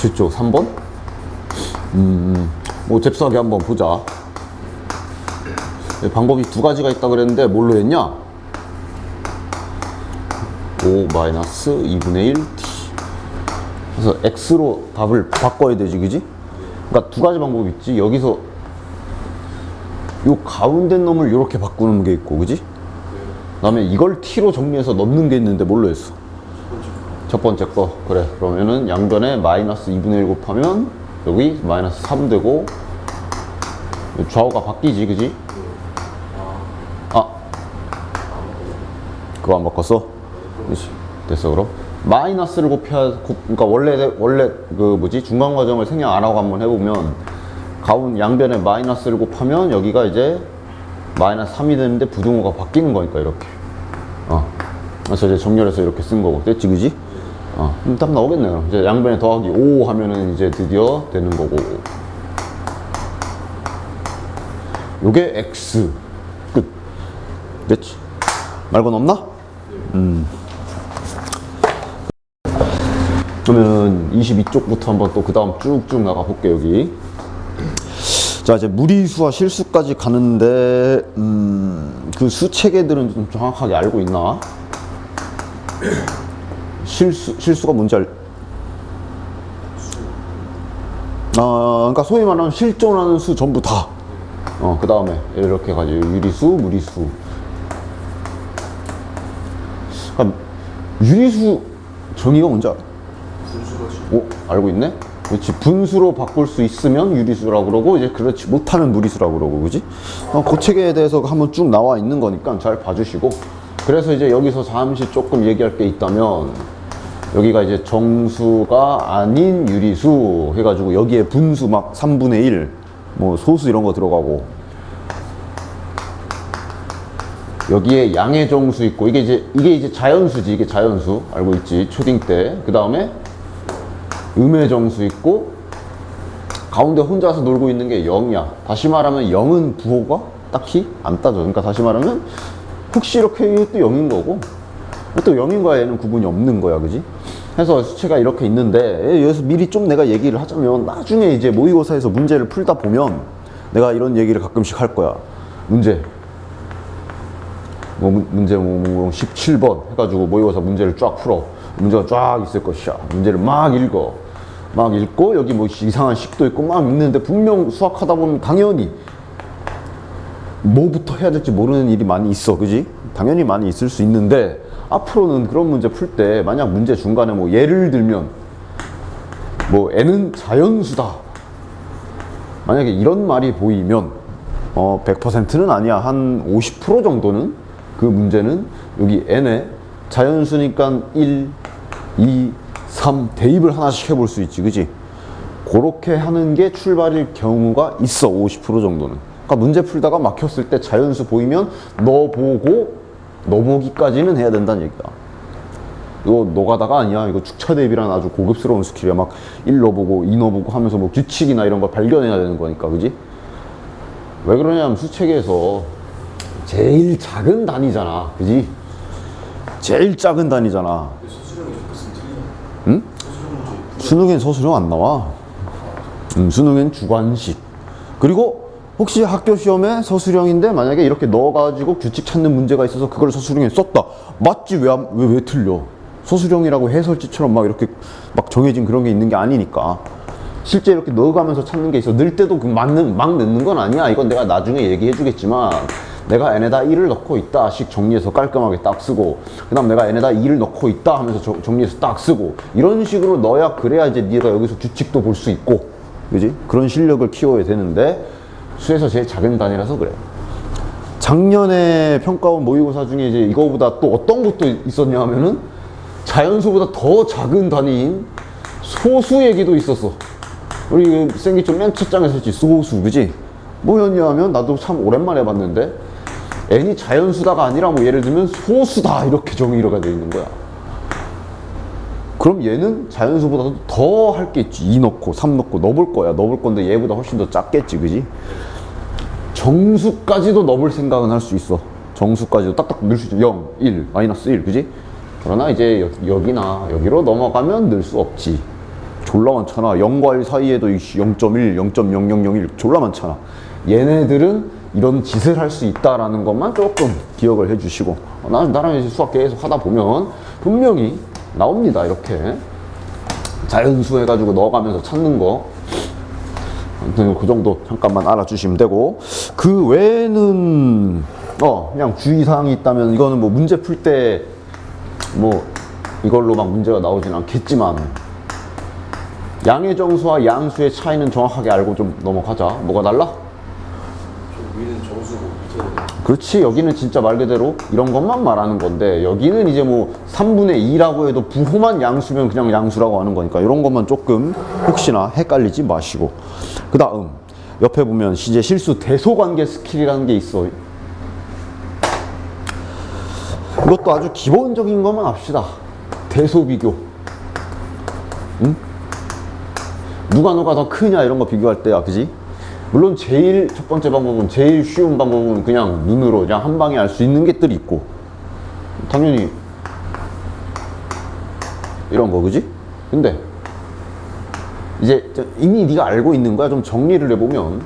그쪽 3번? 뭐 잽싸게 한번 보자. 방법이 두 가지가 있다 그랬는데 뭘로 했냐? 5-2분의 1t. 그래서 x로 답을 바꿔야 되지, 그지? 그러니까 두 가지 방법이 있지. 여기서 요 가운데 놈을 이렇게 바꾸는 게 있고, 그지? 그 다음에 이걸 t로 정리해서 넣는 게 있는데 뭘로 했어? 첫 번째 거. 그래, 그러면은 양변에 마이너스 2분의 1 곱하면 여기 마이너스 3 되고 좌우가 바뀌지, 그지? 아, 그거 안 바꿨어? 그렇지, 됐어. 그럼 마이너스를 곱해야, 그러니까 원래 그 뭐지, 중간 과정을 생략 안 하고 한번 해보면 가운 양변에 마이너스를 곱하면 여기가 이제 마이너스 3이 되는데 부등호가 바뀌는 거니까 이렇게. 그래서 이제 정렬해서 이렇게 쓴 거고. 됐지, 그지? 답 나오겠네. 그럼 이제 양변에 더하기 5 하면은 이제 드디어 되는 거고. 요게 x. 끝. 됐지? 말 건 없나? 그러면 22쪽부터 한번 또 그 다음 쭉쭉 나가 볼게, 여기. 자, 이제 무리수와 실수까지 가는데, 그 수 체계들은 좀 정확하게 알고 있나? 실수가 뭔지 그러니까 소위 말하면 실존하는 수 전부 다. 그 다음에 이렇게 가지고 유리수, 무리수. 그러니까 유리수 정의가 뭔지 알아? 분수라지. 알고 있네? 그렇지. 분수로 바꿀 수 있으면 유리수라고 그러고, 이제 그렇지 못하는 무리수라고 그러고, 그지? 그 체계에 대해서 한번 쭉 나와 있는 거니까 잘 봐주시고. 그래서 이제 여기서 잠시 조금 얘기할 게 있다면, 여기가 이제 정수가 아닌 유리수 해가지고 여기에 분수 막 3분의 1, 뭐 소수 이런 거 들어가고, 여기에 양의 정수 있고, 이게 이제 자연수지. 이게 자연수 알고 있지, 초딩 때. 그 다음에 음의 정수 있고, 가운데 혼자서 놀고 있는 게 0이야. 다시 말하면 0은 부호가 딱히 안 따져. 그러니까 다시 말하면 혹시 이렇게 또 0인 거고, 또 0인과 얘는 구분이 없는 거야, 그지? 해서 수치가 이렇게 있는데, 여기서 미리 좀 내가 얘기를 하자면, 나중에 이제 모의고사에서 문제를 풀다 보면 내가 이런 얘기를 가끔씩 할 거야. 문제 17번 해가지고 모의고사 문제를 쫙 풀어. 문제가 쫙 있을 것이야. 문제를 막 읽어. 막 읽고, 여기 뭐 이상한 식도 있고 막 읽는데, 분명 수학하다 보면 당연히 뭐부터 해야 될지 모르는 일이 많이 있어, 그지? 당연히 많이 있을 수 있는데, 앞으로는 그런 문제 풀 때 만약 문제 중간에 뭐 예를 들면 뭐 n은 자연수다, 만약에 이런 말이 보이면 100%는 아니야, 한 50% 정도는 그 문제는 여기 n에 자연수니까 1, 2, 3 대입을 하나씩 해볼 수 있지, 그지? 그렇게 하는 게 출발일 경우가 있어, 50% 정도는. 그러니까 문제 풀다가 막혔을 때 자연수 보이면 넣어보기까지는 해야 된다는 얘기다. 이거 노가다가 아니야. 이거 축차 대비라는 아주 고급스러운 스킬이야. 막 1 넣어보고 2 넣어보고 하면서 뭐 규칙이나 이런 걸 발견해야 되는 거니까, 그지? 왜 그러냐면 수책에서 제일 작은 단위잖아, 그지? 제일 작은 단위잖아. 서술형이 적었으면 틀리잖아. 응? 서술형 문제. 수능엔 서술형 안 나와. 수능엔 주관식. 그리고 혹시 학교 시험에 서술형인데 만약에 이렇게 넣어가지고 규칙 찾는 문제가 있어서 그걸 서술형에 썼다. 맞지? 왜 틀려? 서술형이라고 해설지처럼 막 이렇게 막 정해진 그런 게 있는 게 아니니까. 실제 이렇게 넣어가면서 찾는 게 있어. 넣을 때도 막 넣는 건 아니야. 이건 내가 나중에 얘기해 주겠지만, 내가 n에다 1을 넣고 있다 식 정리해서 깔끔하게 딱 쓰고, 그 다음 내가 n에다 2를 넣고 있다 하면서 정리해서 딱 쓰고, 이런 식으로 넣어야, 그래야 이제 네가 여기서 규칙도 볼 수 있고, 그지? 그런 실력을 키워야 되는데, 수에서 제일 작은 단위라서 그래. 작년에 평가원 모의고사 중에 이제 이거보다 또 어떤 것도 있었냐 하면은, 자연수보다 더 작은 단위인 소수 얘기도 있었어. 우리 생기점 맨 첫 장에서 했지, 소수, 그지? 뭐였냐 하면, 나도 참 오랜만에 봤는데, n이 자연수다가 아니라 뭐 예를 들면 소수다 이렇게 정의가 되어 있는 거야. 그럼 얘는 자연수보다도 더 할 게 있지. 2 넣고 3 넣고 넣어볼 거야. 넣어볼 건데 얘보다 훨씬 더 작겠지, 그지? 정수까지도 넣어볼 생각은 할 수 있어. 정수까지도 딱딱 넣을 수 있죠. 0, 1, 마이너스 1, 그지? 그러나 이제 여기나 여기로 넘어가면 넣을 수 없지. 졸라 많잖아. 0과 1 사이에도 0.1, 0.0001 졸라 많잖아. 얘네들은 이런 짓을 할 수 있다라는 것만 조금 기억을 해주시고, 나랑 이제 수학 계속 하다 보면 분명히 나옵니다. 이렇게 자연수 해가지고 넣어가면서 찾는 거. 아무튼 그 정도 잠깐만 알아주시면 되고, 그 외에는 그냥 주의사항이 있다면, 이거는 뭐 문제 풀 때 뭐 이걸로 막 문제가 나오진 않겠지만, 양의 정수와 양수의 차이는 정확하게 알고 좀 넘어가자. 뭐가 달라? 위는 정수고 밑에는. 그렇지. 여기는 진짜 말 그대로 이런 것만 말하는 건데, 여기는 이제 뭐 3분의 2라고 해도 부호만 양수면 그냥 양수라고 하는 거니까, 이런 것만 조금 혹시나 헷갈리지 마시고. 그 다음 옆에 보면 이제 실수 대소관계 스킬이라는 게 있어. 이것도 아주 기본적인 것만 합시다. 대소비교. 응? 누가 더 크냐 이런 거 비교할 때야, 그지? 물론 제일 첫 번째 방법은, 제일 쉬운 방법은 그냥 눈으로 그냥 한 방에 알 수 있는 것들이 있고, 당연히 이런 거, 그지? 근데 이제 이미 네가 알고 있는 거야. 좀 정리를 해보면,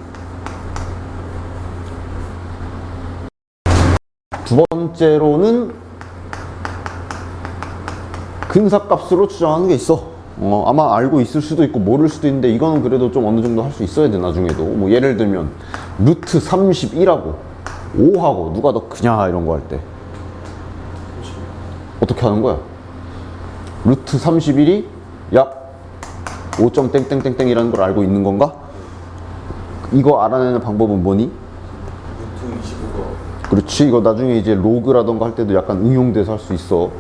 두 번째로는 근사값으로 추정하는 게 있어. 아마 알고 있을 수도 있고 모를 수도 있는데, 이거는 그래도 좀 어느 정도 할 수 있어야 돼. 나중에도 뭐 예를 들면 루트 31하고 5하고 누가 더 크냐 이런 거 할 때 어떻게 하는 거야? 루트 31이 약 5점 땡땡땡땡이라는 걸 알고 있는 건가? 이거 알아내는 방법은 뭐니? 루트 25가. 그렇지. 이거 나중에 이제 로그라던가 할 때도 약간 응용돼서 할 수 있어.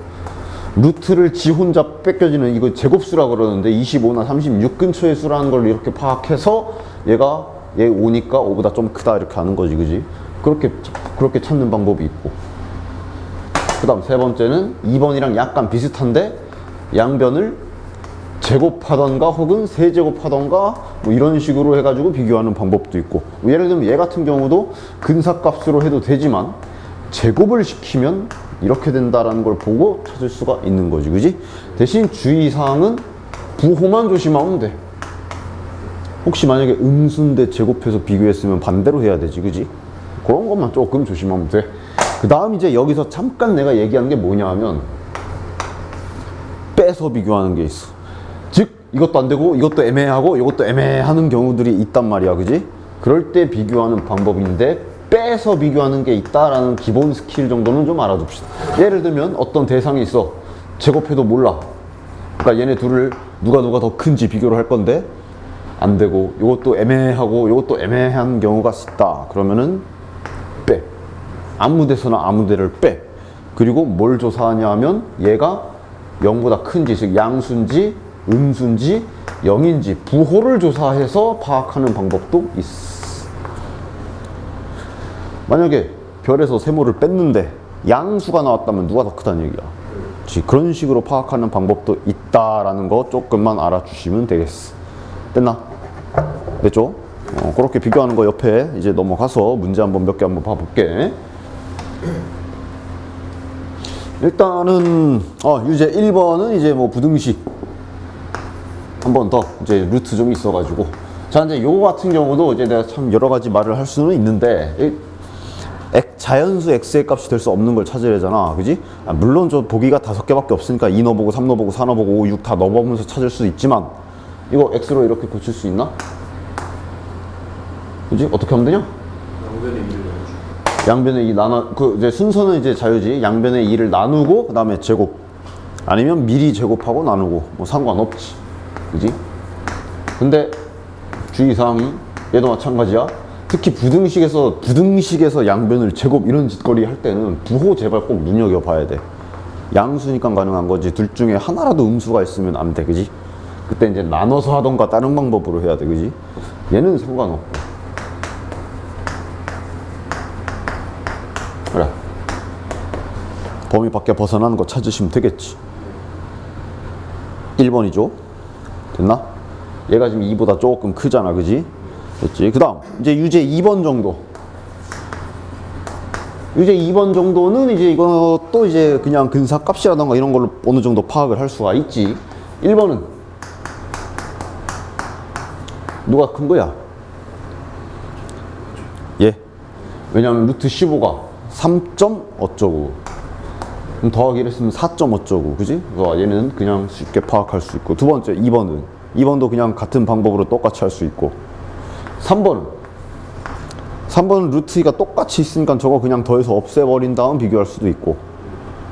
루트를 지 혼자 뺏겨지는, 이거 제곱수라 그러는데 25나 36 근처의 수라는 걸 이렇게 파악해서 얘가 얘 5니까 5보다 좀 크다 이렇게 하는 거지, 그지? 그렇게 찾는 방법이 있고, 그 다음 세 번째는 2번이랑 약간 비슷한데 양변을 제곱하던가 혹은 세제곱하던가 뭐 이런 식으로 해가지고 비교하는 방법도 있고, 뭐 예를 들면 얘 같은 경우도 근사값으로 해도 되지만 제곱을 시키면 이렇게 된다라는 걸 보고 찾을 수가 있는 거지, 그지? 대신 주의사항은 부호만 조심하면 돼. 혹시 만약에 음수인데 제곱해서 비교했으면 반대로 해야 되지, 그지? 그런 것만 조금 조심하면 돼. 그 다음 이제 여기서 잠깐 내가 얘기하는 게 뭐냐 하면, 빼서 비교하는 게 있어. 즉 이것도 안 되고 이것도 애매하고 이것도 애매하는 경우들이 있단 말이야, 그지? 그럴 때 비교하는 방법인데, 빼서 비교하는 게 있다라는 기본 스킬 정도는 좀 알아둡시다. 예를 들면 어떤 대상이 있어. 제곱해도 몰라. 그러니까 얘네 둘을 누가 더 큰지 비교를 할 건데 안 되고, 이것도 애매하고 이것도 애매한 경우가 있다. 그러면은 빼. 아무 데서나 아무 데를 빼. 그리고 뭘 조사하냐 하면, 얘가 0보다 큰지, 즉 양수인지 음수인지 0인지 부호를 조사해서 파악하는 방법도 있어. 만약에 별에서 세모를 뺐는데 양수가 나왔다면 누가 더 크다는 얘기야. 그런 식으로 파악하는 방법도 있다라는 거 조금만 알아주시면 되겠어. 됐나? 됐죠? 그렇게 비교하는 거 옆에 이제 넘어가서 문제 몇 개 한번 봐볼게. 일단은 유제 1번은 이제 뭐 부등식 한 번 더 이제 루트 좀 있어가지고, 자 이제 요거 같은 경우도 이제 내가 참 여러 가지 말을 할 수는 있는데, 자연수 x의 값이 될 수 없는 걸 찾아야 되잖아, 그지? 물론 저 보기가 5개밖에 없으니까 2 넣어보고 3 넣어보고 4 넣어보고 5, 6 다 넣어보면서 찾을 수도 있지만, 이거 x로 이렇게 고칠 수 있나? 그지? 어떻게 하면 되냐? 양변의 2를 넣어줘. 양변의 2 이제 순서는 이제 자유지. 양변의 2를 나누고 그 다음에 제곱, 아니면 미리 제곱하고 나누고 뭐 상관없지, 그지? 근데 주의사항이 얘도 마찬가지야. 특히 부등식에서 양변을 제곱 이런 짓거리 할 때는 부호 제발 꼭 눈여겨봐야 돼. 양수니까 가능한 거지, 둘 중에 하나라도 음수가 있으면 안 돼, 그지? 그때 이제 나눠서 하던가 다른 방법으로 해야 돼, 그지? 얘는 상관없고. 그래, 범위 밖에 벗어나는 거 찾으시면 되겠지. 1번이죠? 됐나? 얘가 지금 2보다 조금 크잖아, 그지? 됐지? 그 다음 이제 유제 2번 정도. 유제 2번 정도는 이제 이것도 이제 그냥 근사값이라던가 이런 걸로 어느 정도 파악을 할 수가 있지. 1번은 누가 큰 거야? 예. 왜냐면 루트 15가 3점 어쩌고. 그럼 더하기를 했으면 4점 어쩌고. 그지? 그래서 얘는 그냥 쉽게 파악할 수 있고. 두 번째, 2번은. 2번도 그냥 같은 방법으로 똑같이 할 수 있고. 3번은 루트 2가 똑같이 있으니까 저거 그냥 더해서 없애버린 다음 비교할 수도 있고.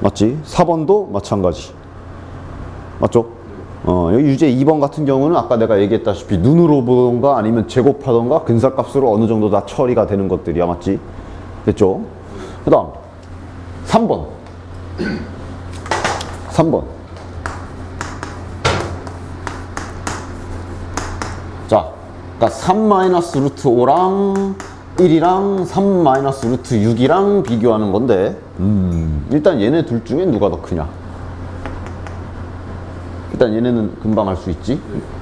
맞지? 4번도 마찬가지. 맞죠? 여기 유제 2번 같은 경우는 아까 내가 얘기했다시피 눈으로 보던가 아니면 제곱하던가 근사값으로 어느 정도 다 처리가 되는 것들이야. 맞지? 됐죠? 그 다음 3번 3번 자, 그러니까 3 마이너스 루트 5랑 1이랑 3 마이너스 루트 6이랑 비교하는 건데 일단 얘네 둘 중에 누가 더 크냐? 일단 얘네는 금방 알 수 있지?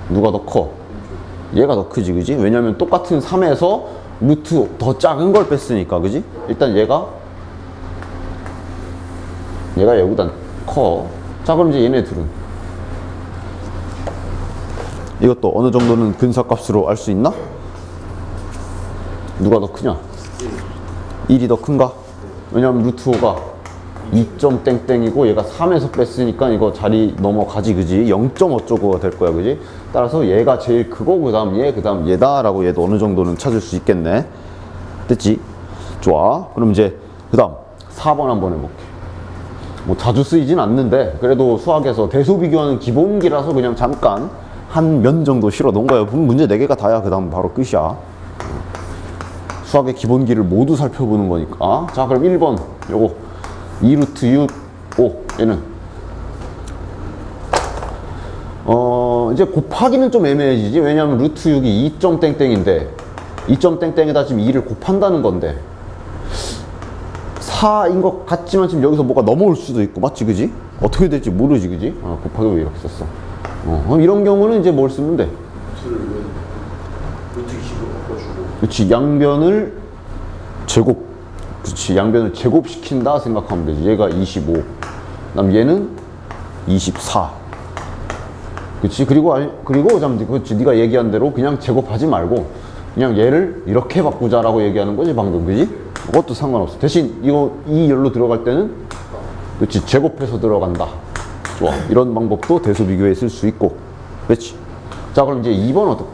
누가 더 커? 얘가 더 크지, 그지? 왜냐면 똑같은 3에서 루트 더 작은 걸 뺐으니까, 그지? 일단 얘가 얘보단 커. 자, 그럼 이제 얘네 둘은 이것도 어느 정도는 근사값으로 알 수 있나? 누가 더 크냐? 1이 더 큰가? 왜냐면 루트 5가 2점 땡땡이고 얘가 3에서 뺐으니까 이거 자리 넘어가지, 그지? 0점 어쩌고가 될 거야, 그지? 따라서 얘가 제일 크고 그 다음 얘다 라고 얘도 어느 정도는 찾을 수 있겠네. 됐지? 좋아. 그럼 이제 그 다음 4번 한번 해볼게. 뭐 자주 쓰이진 않는데 그래도 수학에서 대소 비교하는 기본기라서 그냥 잠깐 한 면 정도 실어 놓은 거야. 문제 4개가 다야. 그 다음 바로 끝이야. 수학의 기본기를 모두 살펴보는 거니까. 자, 그럼 1번 요거 2루트 6, 5 얘는 이제 곱하기는 좀 애매해지지. 왜냐하면 루트 6이 2점 땡땡인데 2점 땡땡에다 지금 2를 곱한다는 건데 4인 것 같지만 지금 여기서 뭐가 넘어올 수도 있고. 맞지, 그지? 어떻게 될지 모르지, 그지? 곱하기 왜 이렇게 썼어? 그럼 이런 경우는 이제 뭘 쓰면 돼? 루트 20으로 바꿔주고. 그렇지, 양변을 제곱. 그렇지, 양변을 제곱시킨다 생각하면 되지. 얘가 25, 그다음 얘는 24. 그렇지. 그리고 그렇지, 네가 얘기한 대로 그냥 제곱하지 말고 그냥 얘를 이렇게 바꾸자라고 얘기하는 거지 방금, 그지? 그것도 상관없어. 대신 이거 이 열로 들어갈 때는 그렇지, 제곱해서 들어간다. 좋아. 이런 방법도 대소 비교에 쓸 수 있고. 그렇지. 자, 그럼 이제 2번 어떻게?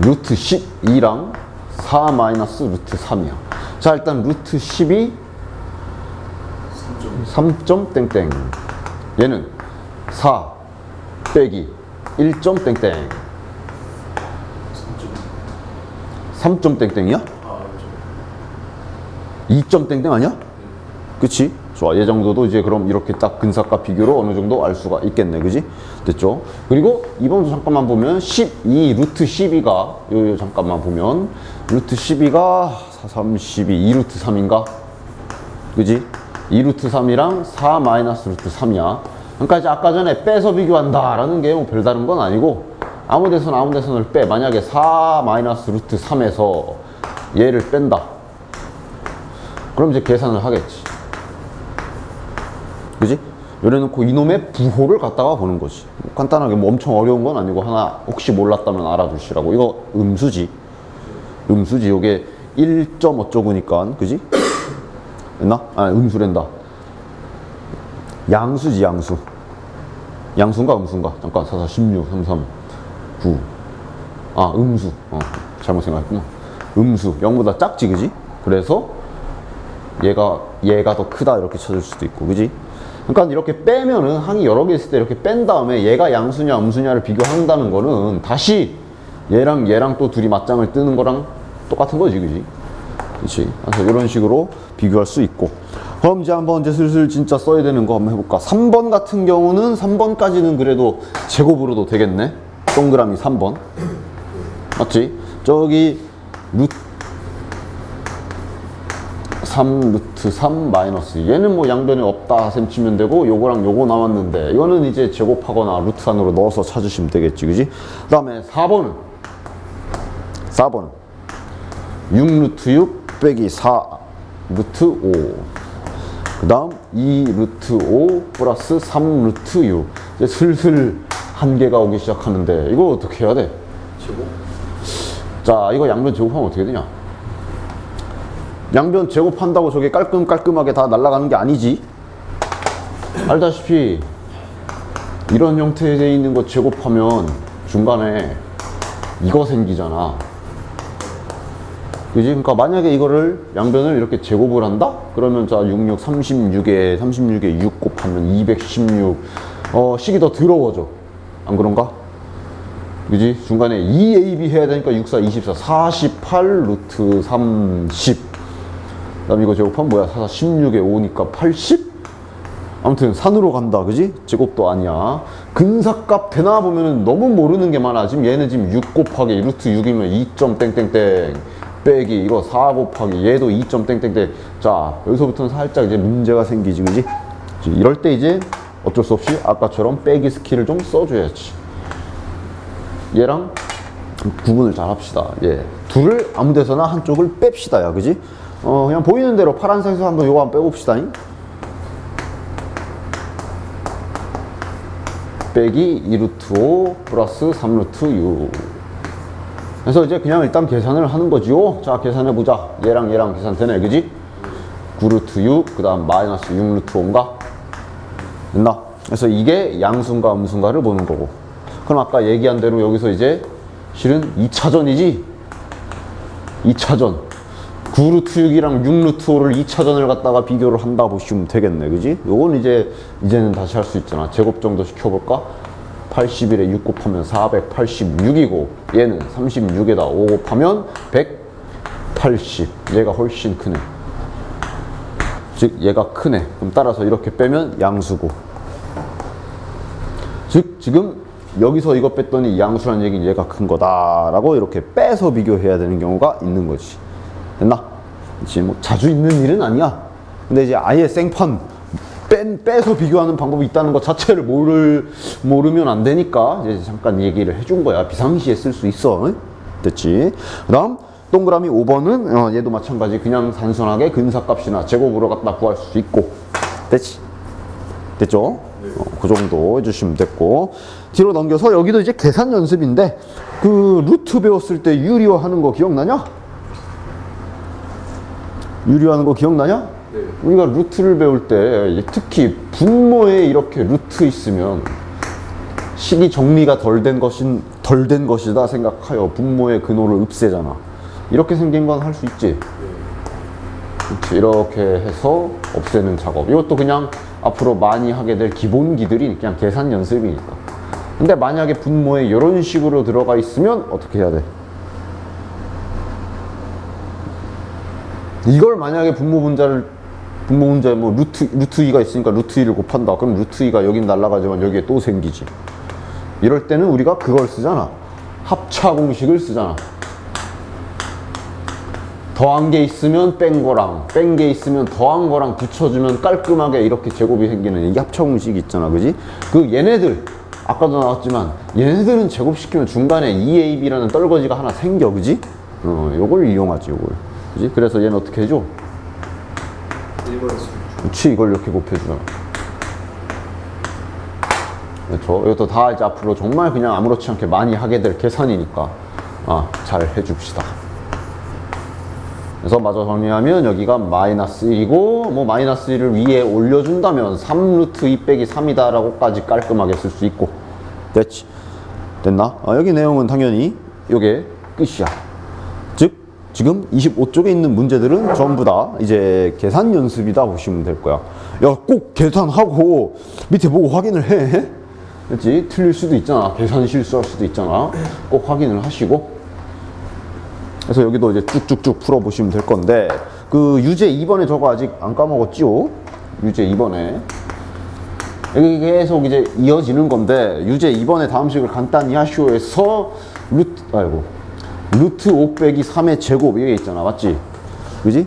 루트 12랑 4 마이너스 루트 3이야. 자, 일단 루트 10이 3점 땡땡. 얘는 4 빼기 1점 땡땡. 3점 땡땡이야? 2점 땡땡 아니야? 그치? 좋아. 얘 정도도 이제 그럼 이렇게 딱 근사값 비교로 어느 정도 알 수가 있겠네. 그지? 됐죠? 그리고 이번도 잠깐만 보면 12 루트 12가 요 잠깐만 보면 루트 12가 4, 3, 12 2 루트 3인가? 그지? 2 루트 3이랑 4 마이너스 루트 3이야. 그러니까 이제 아까 전에 빼서 비교한다 라는 게 뭐 별다른 건 아니고 아무 데서나 빼. 만약에 4 마이너스 루트 3에서 얘를 뺀다. 그럼 이제 계산을 하겠지. 그지? 요래놓고 이놈의 부호를 갖다가 보는 거지. 간단하게 뭐 엄청 어려운 건 아니고 하나 혹시 몰랐다면 알아두시라고. 이거 음수지. 요게 1점 어쩌고니까. 그지? 됐나? 음수랜다. 양수지, 양수. 양수인가 음수인가? 잠깐, 4, 4, 16, 3, 3, 9. 음수. 잘못 생각했구나. 음수. 0보다 작지, 그지? 그래서 얘가 더 크다 이렇게 찾을 수도 있고, 그지? 그러니까 이렇게 빼면은 항이 여러 개 있을 때 이렇게 뺀 다음에 얘가 양수냐 음수냐를 비교한다는 거는 다시 얘랑 또 둘이 맞짱을 뜨는 거랑 똑같은 거지, 그지? 그치? 그래서 이런 식으로 비교할 수 있고. 그럼 이제 한번 슬슬 진짜 써야 되는 거 한번 해볼까? 3번 같은 경우는 3번까지는 그래도 제곱으로도 되겠네? 동그라미 3번. 맞지? 저기 3 루트 3 마이너스 얘는 뭐 양변에 없다 셈 치면 되고 요거랑 요거 나왔는데 이거는 이제 제곱하거나 루트 안으로 넣어서 찾으시면 되겠지, 그지? 그 다음에 4번은 6 루트 6 빼기 4 루트 5 그 다음 2 루트 5 플러스 3 루트 6 이제 슬슬 한계가 오기 시작하는데 이거 어떻게 해야 돼? 제곱? 자, 이거 양변 제곱하면 어떻게 되냐? 양변 제곱한다고 저게 깔끔하게 다 날아가는 게 아니지. 알다시피 이런 형태에 돼 있는 거 제곱하면 중간에 이거 생기잖아. 그지? 그러니까 만약에 이거를 양변을 이렇게 제곱을 한다? 그러면 자 66, 36에 6 곱하면 216. 식이 더 더러워져. 안 그런가? 그지? 중간에 2AB 해야 되니까 64, 24, 48 루트 30. 그 다음 이거 제곱하면 뭐야? 4, 16에 5니까 80? 아무튼 산으로 간다. 그지? 제곱도 아니야. 근사값 되나 보면은 너무 모르는 게 많아. 지금 얘는 지금 6 곱하기 루트 6이면 2점 땡땡땡 빼기 이거 4 곱하기 얘도 2점 땡땡땡. 자, 여기서부터는 살짝 이제 문제가 생기지. 그지? 이럴 때 이제 어쩔 수 없이 아까처럼 빼기 스킬을 좀 써줘야지. 얘랑 구분을 잘 합시다. 예. 둘을 아무 데서나 한쪽을 뺍시다. 야, 그지? 그냥 보이는 대로 파란색에서 한번 요거 한번 빼봅시다. 빼기 2루트 5 플러스 3루트 6. 그래서 이제 그냥 일단 계산을 하는 거지요. 자, 계산해보자. 얘랑 계산 되네. 그지? 9루트 6, 그 다음 마이너스 6루트 5인가? 됐나? 그래서 이게 양수인가 음수인가를 보는 거고. 그럼 아까 얘기한 대로 여기서 이제 실은 2차전이지? 2차전. 9루트 6이랑 6루트 5를 2차전을 갖다가 비교를 한다 보시면 되겠네. 그지? 요건 이제는 다시 할 수 있잖아. 제곱 정도 시켜볼까? 81에 6 곱하면 486이고, 얘는 36에다 5 곱하면 180. 얘가 훨씬 크네. 즉, 얘가 크네. 그럼 따라서 이렇게 빼면 양수고. 즉, 지금 여기서 이거 뺐더니 양수란 얘기는 얘가 큰 거다라고 이렇게 빼서 비교해야 되는 경우가 있는 거지. 됐나? 그치, 뭐 자주 있는 일은 아니야. 근데 이제 아예 생판 빼서 비교하는 방법이 있다는 것 자체를 모르면 안 되니까 이제 잠깐 얘기를 해준 거야. 비상시에 쓸 수 있어. 응? 됐지? 그 다음 동그라미 5번은 얘도 마찬가지. 그냥 단순하게 근사값이나 제곱으로 갖다 구할 수 있고. 됐지? 됐죠? 그 정도 해주시면 됐고. 뒤로 넘겨서 여기도 이제 계산 연습인데, 그 루트 배웠을 때 유리화 하는 거 기억나냐? 유리화하는 거 기억나냐? 네. 우리가 루트를 배울 때 특히 분모에 이렇게 루트 있으면 식이 정리가 덜 된 것이다 생각하여 분모의 근호를 없애잖아. 이렇게 생긴 건 할 수 있지. 그렇지. 이렇게 해서 없애는 작업. 이것도 그냥 앞으로 많이 하게 될 기본기들이 그냥 계산 연습이니까. 근데 만약에 분모에 이런 식으로 들어가 있으면 어떻게 해야 돼? 이걸 만약에 분모 문자에 뭐 루트 2가 있으니까 루트 2를 곱한다. 그럼 루트 2가 여긴 날라가지만 여기에 또 생기지. 이럴 때는 우리가 그걸 쓰잖아. 합차 공식을 쓰잖아. 더한 게 있으면 뺀 거랑 뺀 게 있으면 더한 거랑 붙여주면 깔끔하게 이렇게 제곱이 생기는 이게 합차 공식이 있잖아. 그지? 그 얘네들 아까도 나왔지만 얘네들은 제곱시키면 중간에 2ab라는 떨거지가 하나 생겨. 그지? 요걸 이용하지. 요걸. 그지? 그래서 얘는 어떻게 해줘? 1번에서 그치, 이걸 이렇게 곱해주잖아. 그렇죠. 이것도 다 이제 앞으로 정말 그냥 아무렇지 않게 많이 하게 될 계산이니까 잘 해줍시다. 그래서 마저 정리하면 여기가 마이너스 1이고 뭐 마이너스 1을 위에 올려준다면 3루트 2 빼기 3이다 라고까지 깔끔하게 쓸 수 있고. 됐지? 됐나? 여기 내용은 당연히 요게 끝이야. 즉 지금 25쪽에 있는 문제들은 전부 다 이제 계산 연습이다 보시면 될 거야. 야, 꼭 계산하고 밑에 보고 확인을 해. 그렇지? 틀릴 수도 있잖아. 계산 실수할 수도 있잖아. 꼭 확인을 하시고. 그래서 여기도 이제 쭉쭉쭉 풀어보시면 될 건데, 그 유제 2번에 저거 아직 안 까먹었지요? 유제 2번에. 여기 계속 이제 이어지는 건데, 유제 2번에 다음 식을 간단히 하시오에서 루트 5 빼기 3의 제곱 이게 있잖아. 맞지? 그지?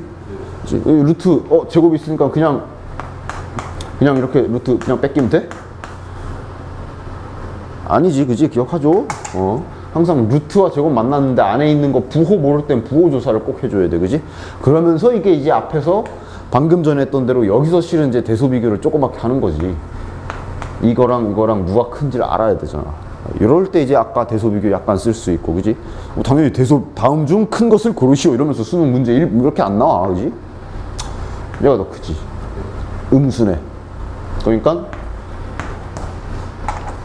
그치? 루트 제곱이 있으니까 그냥 이렇게 루트 그냥 뺏기면 돼? 아니지. 그지? 기억하죠? 항상 루트와 제곱 만났는데 안에 있는 거 부호 모를 땐 부호 조사를 꼭 해줘야 돼. 그지? 그러면서 이게 이제 앞에서 방금 전에 했던 대로 여기서 실은 이제 대소 비교를 조그맣게 하는 거지. 이거랑 누가 큰지를 알아야 되잖아. 이럴 때 이제 아까 대소비교 약간 쓸 수 있고, 그지? 당연히 다음 중 큰 것을 고르시오 이러면서 수능 문제 이렇게 안 나와, 그지? 얘가 더 크지. 음수네. 그러니까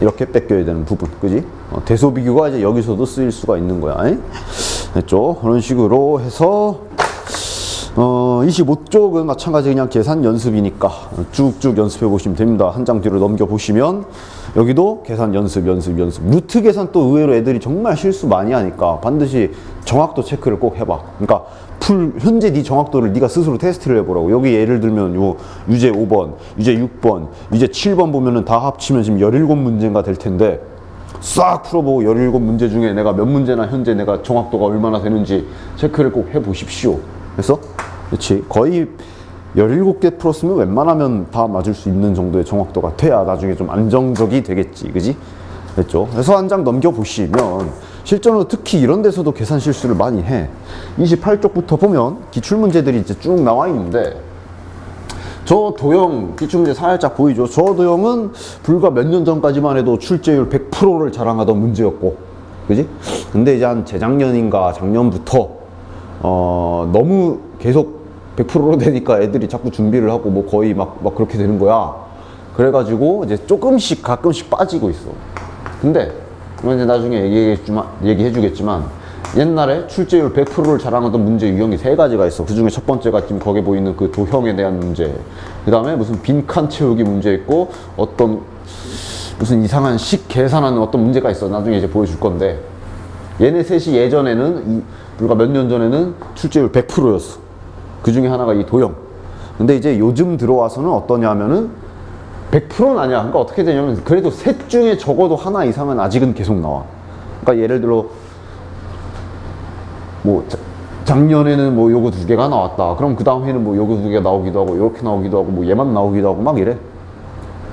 이렇게 뺏겨야 되는 부분, 그지? 대소비교가 이제 여기서도 쓰일 수가 있는 거야. 됐죠? 그런 식으로 해서 25쪽은 마찬가지 그냥 계산 연습이니까 쭉쭉 연습해 보시면 됩니다. 한 장 뒤로 넘겨 보시면 여기도 계산 연습. 루트 계산 또 의외로 애들이 정말 실수 많이 하니까 반드시 정확도 체크를 꼭 해봐. 그러니까 현재 네 정확도를 네가 스스로 테스트를 해보라고. 여기 예를 들면 요 유제 5번, 유제 6번, 유제 7번 보면은 다 합치면 지금 17문제인가 될 텐데 싹 풀어보고 17문제 중에 내가 몇 문제나 현재 내가 정확도가 얼마나 되는지 체크를 꼭 해보십시오. 그래서 그렇지, 거의 17개 풀었으면 웬만하면 다 맞을 수 있는 정도의 정확도가 돼야 나중에 좀 안정적이 되겠지, 그지? 됐죠? 그래서 한 장 넘겨보시면 실전으로 특히 이런 데서도 계산 실수를 많이 해. 28쪽부터 보면 기출문제들이 이제 쭉 나와 있는데 저 도형 기출문제 살짝 보이죠? 저 도형은 불과 몇 년 전까지만 해도 출제율 100%를 자랑하던 문제였고, 그지? 근데 이제 한 재작년인가 작년부터 너무 계속 100%로 되니까 애들이 자꾸 준비를 하고 뭐 거의 막 그렇게 되는 거야. 그래가지고 이제 조금씩 가끔씩 빠지고 있어. 근데 이제 나중에 얘기해주겠지만 옛날에 출제율 100%를 자랑하던 문제 유형이 3가지가 있어. 그 중에 첫 번째가 지금 거기에 보이는 그 도형에 대한 문제. 그 다음에 무슨 빈칸 채우기 문제 있고 어떤 무슨 이상한 식 계산하는 어떤 문제가 있어. 나중에 이제 보여줄 건데 얘네 셋이 예전에는 불과 몇 년 전에는 출제율 100%였어. 그 중에 하나가 이 도형. 근데 이제 요즘 들어와서는 어떠냐면은 100%는 아니야. 그러니까 어떻게 되냐면 그래도 셋 중에 적어도 하나 이상은 아직은 계속 나와. 그러니까 예를 들어 뭐 작년에는 뭐 요거 2개가 나왔다. 그럼 그 다음 해는 뭐 요거 2개가 나오기도 하고 이렇게 나오기도 하고 뭐 얘만 나오기도 하고 막 이래.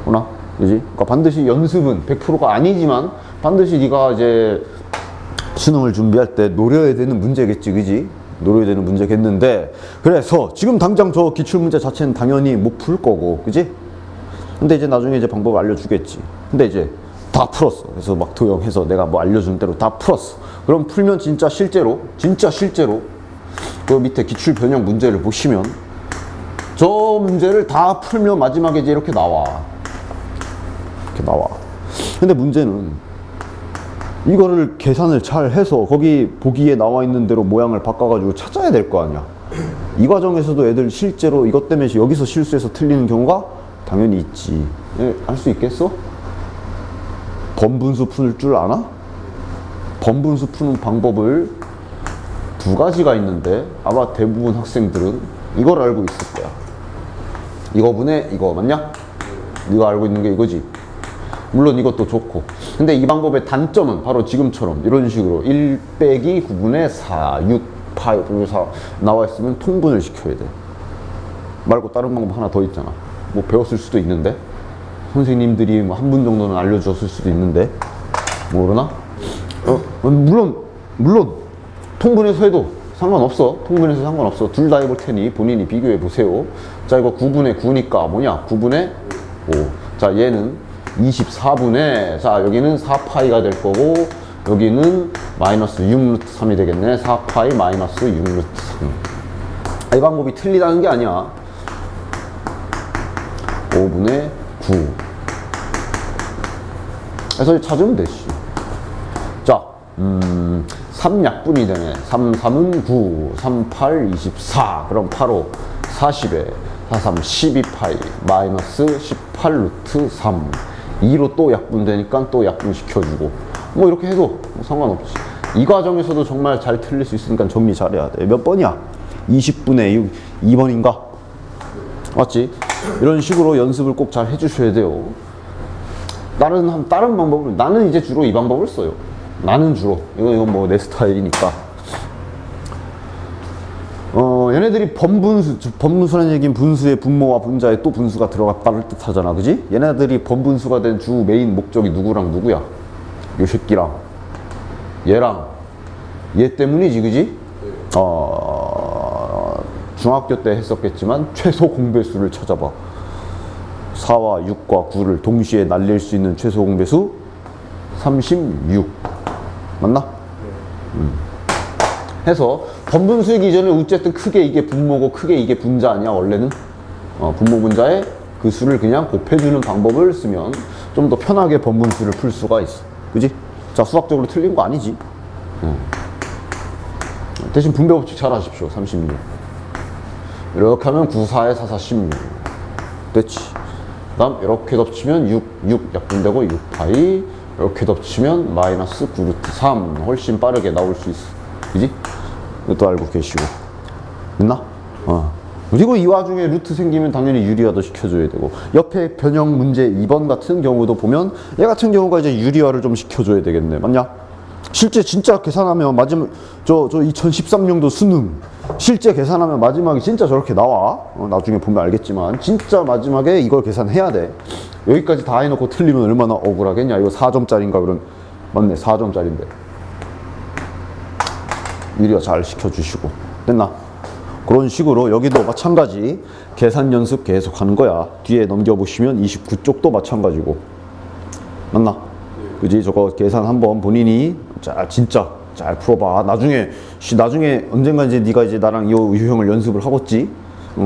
구나, 그지? 그러니까 반드시 연습은 100%가 아니지만 반드시 네가 이제 수능을 준비할 때 노려야 되는 문제겠지, 그지? 노려야 되는 문제겠는데, 그래서 지금 당장 저 기출문제 자체는 당연히 못 풀 거고, 그지? 근데 이제 나중에 이제 방법 알려주겠지. 근데 이제 다 풀었어. 그래서 막 도형해서 내가 뭐 알려준 대로 다 풀었어. 그럼 풀면 진짜 실제로 그 밑에 기출 변형 문제를 보시면 저 문제를 다 풀면 마지막에 이제 이렇게 나와. 근데 문제는 이거를 계산을 잘 해서 거기 보기에 나와 있는 대로 모양을 바꿔가지고 찾아야 될 거 아니야. 이 과정에서도 애들 실제로 이것 때문에 여기서 실수해서 틀리는 경우가 당연히 있지. 할 수 있겠어? 번분수 풀 줄 아나? 번분수 푸는 방법을 2가지가 있는데 아마 대부분 학생들은 이걸 알고 있을 거야. 이거 분의 이거 맞냐? 네가 알고 있는 게 이거지. 물론 이것도 좋고. 근데 이 방법의 단점은 바로 지금처럼 이런 식으로 1 빼기 9분의 4, 6, 8, 4 나와 있으면 통분을 시켜야 돼. 말고 다른 방법 하나 더 있잖아. 뭐 배웠을 수도 있는데 선생님들이 뭐 한 분 정도는 알려줬을 수도 있는데 모르나? 물론 통분해서 해도 상관없어. 통분해서 상관없어. 둘 다 해볼 테니 본인이 비교해 보세요. 자, 이거 9분의 9니까 뭐냐? 9분의 5. 자, 얘는 24분의, 자, 여기는 4파이가 될 거고, 여기는 마이너스 6루트 3이 되겠네. 4파이 마이너스 6루트 3. 이 방법이 틀리다는 게 아니야. 5분의 9. 그래서 찾으면 되지. 자, 3약분이 되네. 3, 3은 9, 3, 8, 24. 그럼 8, 5, 40에 4, 3, 12파이 마이너스 18루트 3. 2로 또 약분되니까 또 약분시켜주고 뭐 이렇게 해도 뭐 상관없지. 이 과정에서도 정말 잘 틀릴 수 있으니까 정리 잘해야 돼. 몇 번이야? 20분의 6, 2번인가? 맞지? 이런 식으로 연습을 꼭 잘 해주셔야 돼요. 다른 방법을, 나는 이제 주로 이 방법을 써요. 나는 주로 이건 뭐 내 스타일이니까. 얘네들이 번분수라는 얘기는 분수의 분모와 분자에 또 분수가 들어갔다를 뜻하잖아, 그지? 얘네들이 번분수가 된 주 메인 목적이 누구랑 누구야? 요 새끼랑 얘랑 얘 때문이지, 그지? 중학교 때 했었겠지만 최소 공배수를 찾아봐. 4와 6과 9를 동시에 날릴 수 있는 최소 공배수 36 맞나? 해서 번분수 기준은 어쨌든 크게 이게 분모고 크게 이게 분자 아니야 원래는? 분모 분자에 그 수를 그냥 곱해주는 방법을 쓰면 좀 더 편하게 번분수를 풀 수가 있어. 그지? 자, 수학적으로 틀린 거 아니지? 대신 분배 법칙 잘 하십시오. 36 이렇게 하면 9, 4에 4, 4, 16 됐지? 그 다음 이렇게 덮치면 6 약분되고 6파이 이렇게 덮치면 마이너스 9루트 3 훨씬 빠르게 나올 수 있어. 그지? 이것도 알고 계시고 됐나? 그리고 이 와중에 루트 생기면 당연히 유리화도 시켜줘야 되고 옆에 변형 문제 2번 같은 경우도 보면 얘 같은 경우가 이제 유리화를 좀 시켜줘야 되겠네. 맞냐? 실제 진짜 계산하면 마지막 저 2013년도 수능 실제 계산하면 마지막에 진짜 저렇게 나와. 나중에 보면 알겠지만 진짜 마지막에 이걸 계산해야 돼. 여기까지 다 해놓고 틀리면 얼마나 억울하겠냐. 이거 4점짜리인가 그런. 맞네, 4점짜리인데 유리화 잘 시켜주시고 됐나? 그런 식으로 여기도 마찬가지 계산 연습 계속 하는 거야. 뒤에 넘겨보시면 29쪽도 마찬가지고 맞나? 그지? 저거 계산 한번 본인이 진짜 잘 풀어봐. 나중에 언젠가 이제 네가 이제 나랑 이 유형을 연습을 하겠지?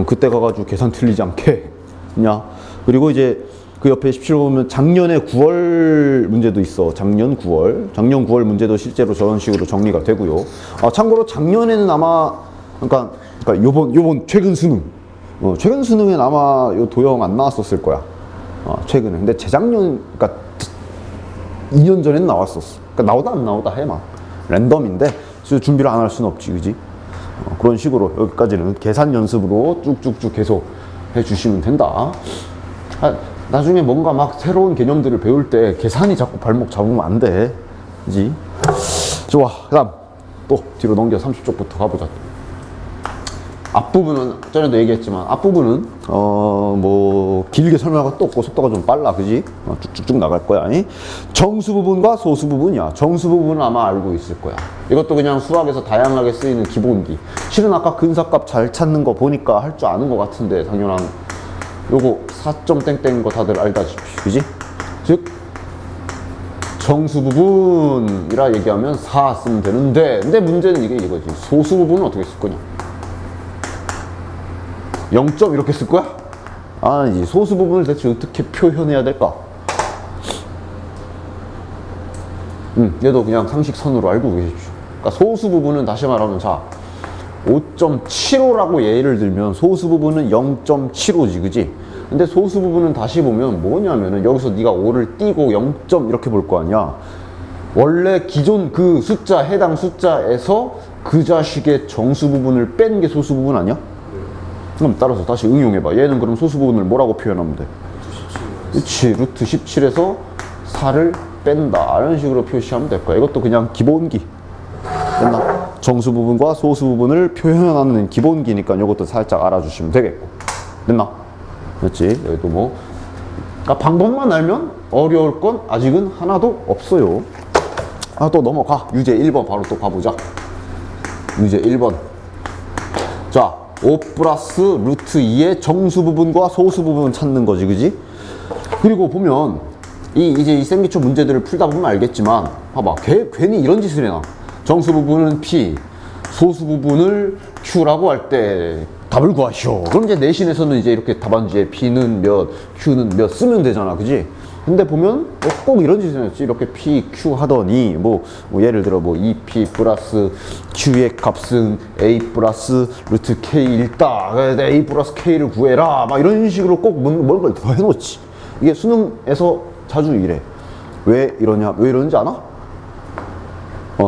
그때 가가지고 계산 틀리지 않게 그냥. 그리고 이제 그 옆에 17 보면 작년에 9월 문제도 있어. 작년 9월 문제도 실제로 저런 식으로 정리가 되고요. 참고로 작년에는 아마 그러니까 요번 최근 수능 최근 수능엔 아마 요 도형 안 나왔었을 거야. 최근에. 근데 재작년 그러니까 2년 전엔 나왔었어. 그러니까 나오다 안 나오다 해 막 랜덤인데 준비를 안 할 수는 없지, 그지? 그런 식으로 여기까지는 계산 연습으로 쭉쭉쭉 계속 해주시면 된다. 나중에 뭔가 막 새로운 개념들을 배울 때 계산이 자꾸 발목 잡으면 안 돼, 그지? 좋아. 그다음 또 뒤로 넘겨 30쪽부터 가보자. 앞부분은 전에도 얘기했지만 앞부분은 뭐 길게 설명할 것도 없고 속도가 좀 빨라, 그지? 쭉쭉쭉 나갈 거야. 아니? 정수 부분과 소수 부분이야. 정수 부분은 아마 알고 있을 거야. 이것도 그냥 수학에서 다양하게 쓰이는 기본기. 실은 아까 근사값 잘 찾는 거 보니까 할 줄 아는 것 같은데 당연한 요거 4점 땡땡 거 다들 알다시피, 그지? 즉 정수 부분이라 얘기하면 4 쓰면 되는데 근데 문제는 이거지. 소수 부분은 어떻게 쓸 거냐? 0점 이렇게 쓸 거야? 아니지. 소수 부분을 대체 어떻게 표현해야 될까? 얘도 그냥 상식선으로 알고 계십시오. 그러니까 소수 부분은 다시 말하면 자 5.75라고 예를 들면 소수 부분은 0.75지, 그지? 근데 소수 부분은 다시 보면 뭐냐면은 여기서 네가 5를 띄고 0점 이렇게 볼 거 아니야. 원래 기존 그 숫자 해당 숫자에서 그 자식의 정수 부분을 뺀 게 소수 부분 아니야? 그럼 따라서 다시 응용해봐. 얘는 그럼 소수 부분을 뭐라고 표현하면 돼? 그치, 루트 17에서 4를 뺀다 이런 식으로 표시하면 될 거야. 이것도 그냥 기본기 됐나? 정수 부분과 소수 부분을 표현하는 기본기니까 이것도 살짝 알아주시면 되겠고 됐나? 그렇지. 여기도 뭐 그러니까 방법만 알면 어려울 건 아직은 하나도 없어요. 또 넘어가. 유제 1번 바로 또 가보자. 유제 1번. 자 5 플러스 루트 2의 정수 부분과 소수 부분 찾는 거지, 그지? 그리고 보면 이제 이 생기초 문제들을 풀다 보면 알겠지만 봐봐. 괜히 이런 짓을 해놔. 정수 부분은 P, 소수 부분을 Q라고 할 때 답을 구하시오. 그럼 이제 내신에서는 이제 이렇게 답안지에 P는 몇, Q는 몇 쓰면 되잖아, 그지? 근데 보면 꼭 이런 짓을 했지. 이렇게 P, Q 하더니 뭐 예를 들어 뭐 2P 플러스 Q의 값은 A 플러스 루트 K 일다. A 플러스 K를 구해라. 막 이런 식으로 꼭 뭔가를 더 해놓지. 이게 수능에서 자주 이래. 왜 이러냐? 왜 이러는지 아나?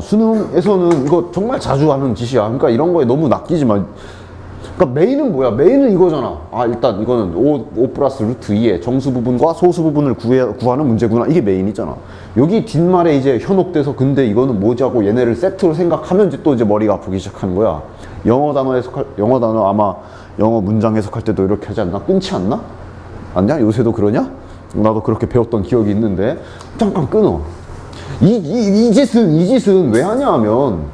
수능에서는 이거 정말 자주 하는 짓이야. 그러니까 이런 거에 너무 낚이지 마. 그러니까 메인은 뭐야? 메인은 이거잖아. 일단 이거는 5 플러스 루트 2의 정수 부분과 소수 부분을 구하는 문제구나. 이게 메인이잖아. 여기 뒷말에 이제 현혹돼서 근데 이거는 뭐지 하고 얘네를 세트로 생각하면 이제 또 이제 머리가 아프기 시작하는 거야. 영어 단어 아마 영어 문장 해석할 때도 이렇게 하지 않나? 끊지 않나? 아니야? 요새도 그러냐? 나도 그렇게 배웠던 기억이 있는데 잠깐 끊어. 이 짓은 왜 하냐 하면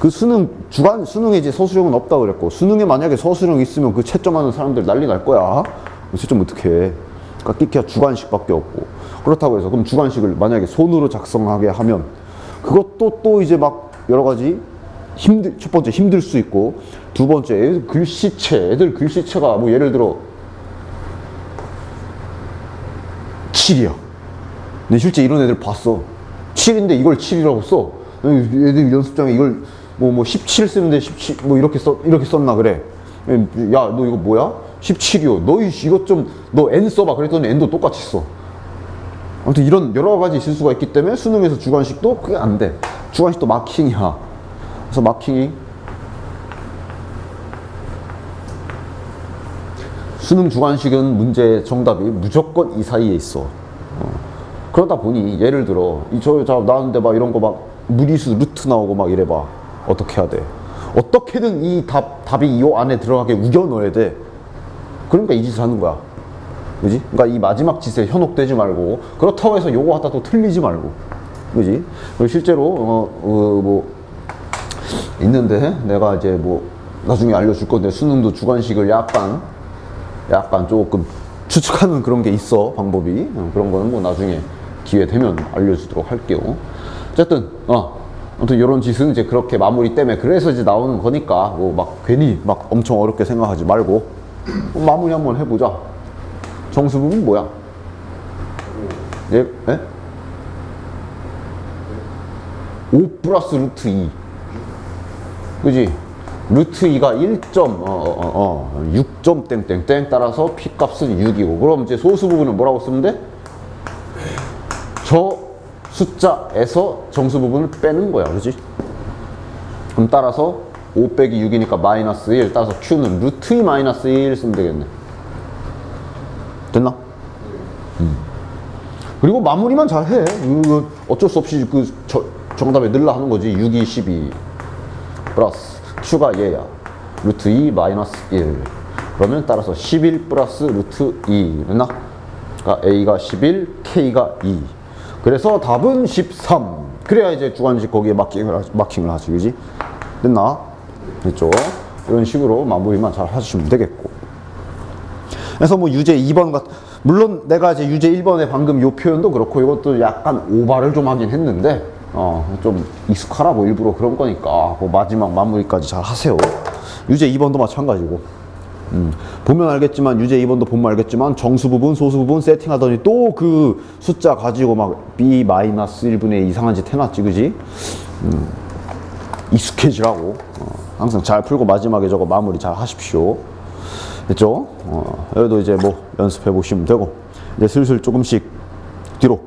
그 수능에 이제 서술형은 없다 그랬고 수능에 만약에 서술형 있으면 그 채점하는 사람들 난리 날 거야. 채점 어떻게 해? 그러니까 끼키가 주관식밖에 없고. 그렇다고 해서 그럼 주관식을 만약에 손으로 작성하게 하면 그것도 또 이제 막 여러 가지 첫 번째 힘들 수 있고, 두 번째 애들 글씨체가 뭐 예를 들어 7이야. 근데 실제 이런 애들 봤어. 7인데 이걸 7이라고 써. 애들 연습장에 이걸 뭐 17 쓰는데 17 뭐 이렇게 썼나 그래. 야, 너 이거 뭐야? 17이요. 너 이것 좀 너 N 써봐. 그랬더니 N도 똑같이 써. 아무튼 이런 여러 가지 실수가 있기 때문에 수능에서 주관식도 그게 안 돼. 주관식도 마킹이야. 그래서 마킹이 수능 주관식은 문제 정답이 무조건 이 사이에 있어. 그러다 보니 예를 들어 나왔는데 막 이런 거 막 무리수 루트 나오고 막 이래봐. 어떻게 해야 돼? 어떻게든 이 답이 이 안에 들어가게 우겨 넣어야 돼. 그러니까 이 짓을 하는 거야. 그지? 그러니까 이 마지막 짓에 현혹되지 말고, 그렇다고 해서 요거 하다 또 틀리지 말고. 그지? 그리고 실제로 뭐 있는데 내가 이제 뭐 나중에 알려줄 건데, 수능도 주관식을 약간 조금 추측하는 그런 게 있어, 방법이. 그런 거는 뭐 나중에 기회 되면 알려주도록 할게요. 어쨌든 아무튼 이런 짓은 이제 그렇게 마무리 때문에 그래서 이제 나오는 거니까 뭐 막 괜히 막 엄청 어렵게 생각하지 말고 마무리 한번 해보자. 정수 부분 뭐야? 예? 5 플러스 루트 2. 그지? 루트 2가 6점 땡땡땡 따라서 p 값은 6이고, 그럼 이제 소수 부분은 뭐라고 쓰면 돼? 저 숫자에서 정수 부분을 빼는 거야. 그지? 그럼 따라서 5 빼기 6이니까 마이너스 1, 따라서 q는 루트 2 마이너스 1 쓰면 되겠네. 됐나? 그리고 마무리만 잘해. 어쩔 수 없이 정답에 넣으려 하는 거지. 6, 2, 12 플러스 q가 얘야. 루트 2 마이너스 1. 그러면 따라서 11 플러스 루트 2. 됐나? 그러니까 a가 11, k가 2. 그래서 답은 13. 그래야 이제 주관식 거기에 마킹을 하지. 그지? 됐나? 됐죠? 이런 식으로 마무리만 잘 하시면 되겠고. 그래서 뭐 유제 2번 물론 내가 이제 유제 1번에 방금 요 표현도 그렇고 이것도 약간 오바를 좀 하긴 했는데 좀 익숙하라고 일부러 그런 거니까 뭐 마지막 마무리까지 잘 하세요. 유제 2번도 마찬가지고. 보면 알겠지만 유제 2번도 보면 알겠지만 정수 부분, 소수 부분 세팅하더니 또 그 숫자 가지고 막 b-1분의 이상한 짓 해놨지. 그지? 익숙해지라고. 항상 잘 풀고 마지막에 저거 마무리 잘 하십시오. 됐죠? 여기도 이제 뭐 연습해 보시면 되고, 이제 슬슬 조금씩 뒤로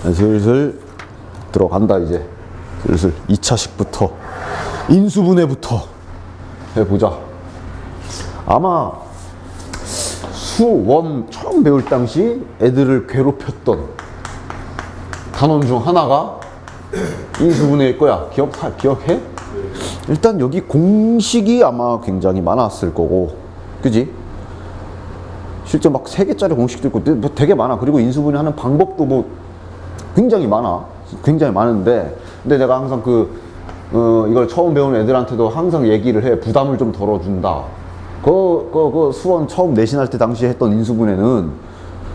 슬슬 들어간다. 이제 슬슬 2차식부터 인수분해부터 해보자. 아마 수원 처음 배울 당시 애들을 괴롭혔던 단원 중 하나가 인수분해일 거야. 기억해? 일단 여기 공식이 아마 굉장히 많았을 거고, 그지? 실제 막 3개짜리 공식도 있고 뭐 되게 많아. 그리고 인수분해 하는 방법도 뭐 굉장히 많아. 굉장히 많은데, 근데 내가 항상 이걸 처음 배우는 애들한테도 항상 얘기를 해. 부담을 좀 덜어준다. 수원 처음 내신할 때 당시에 했던 인수분해는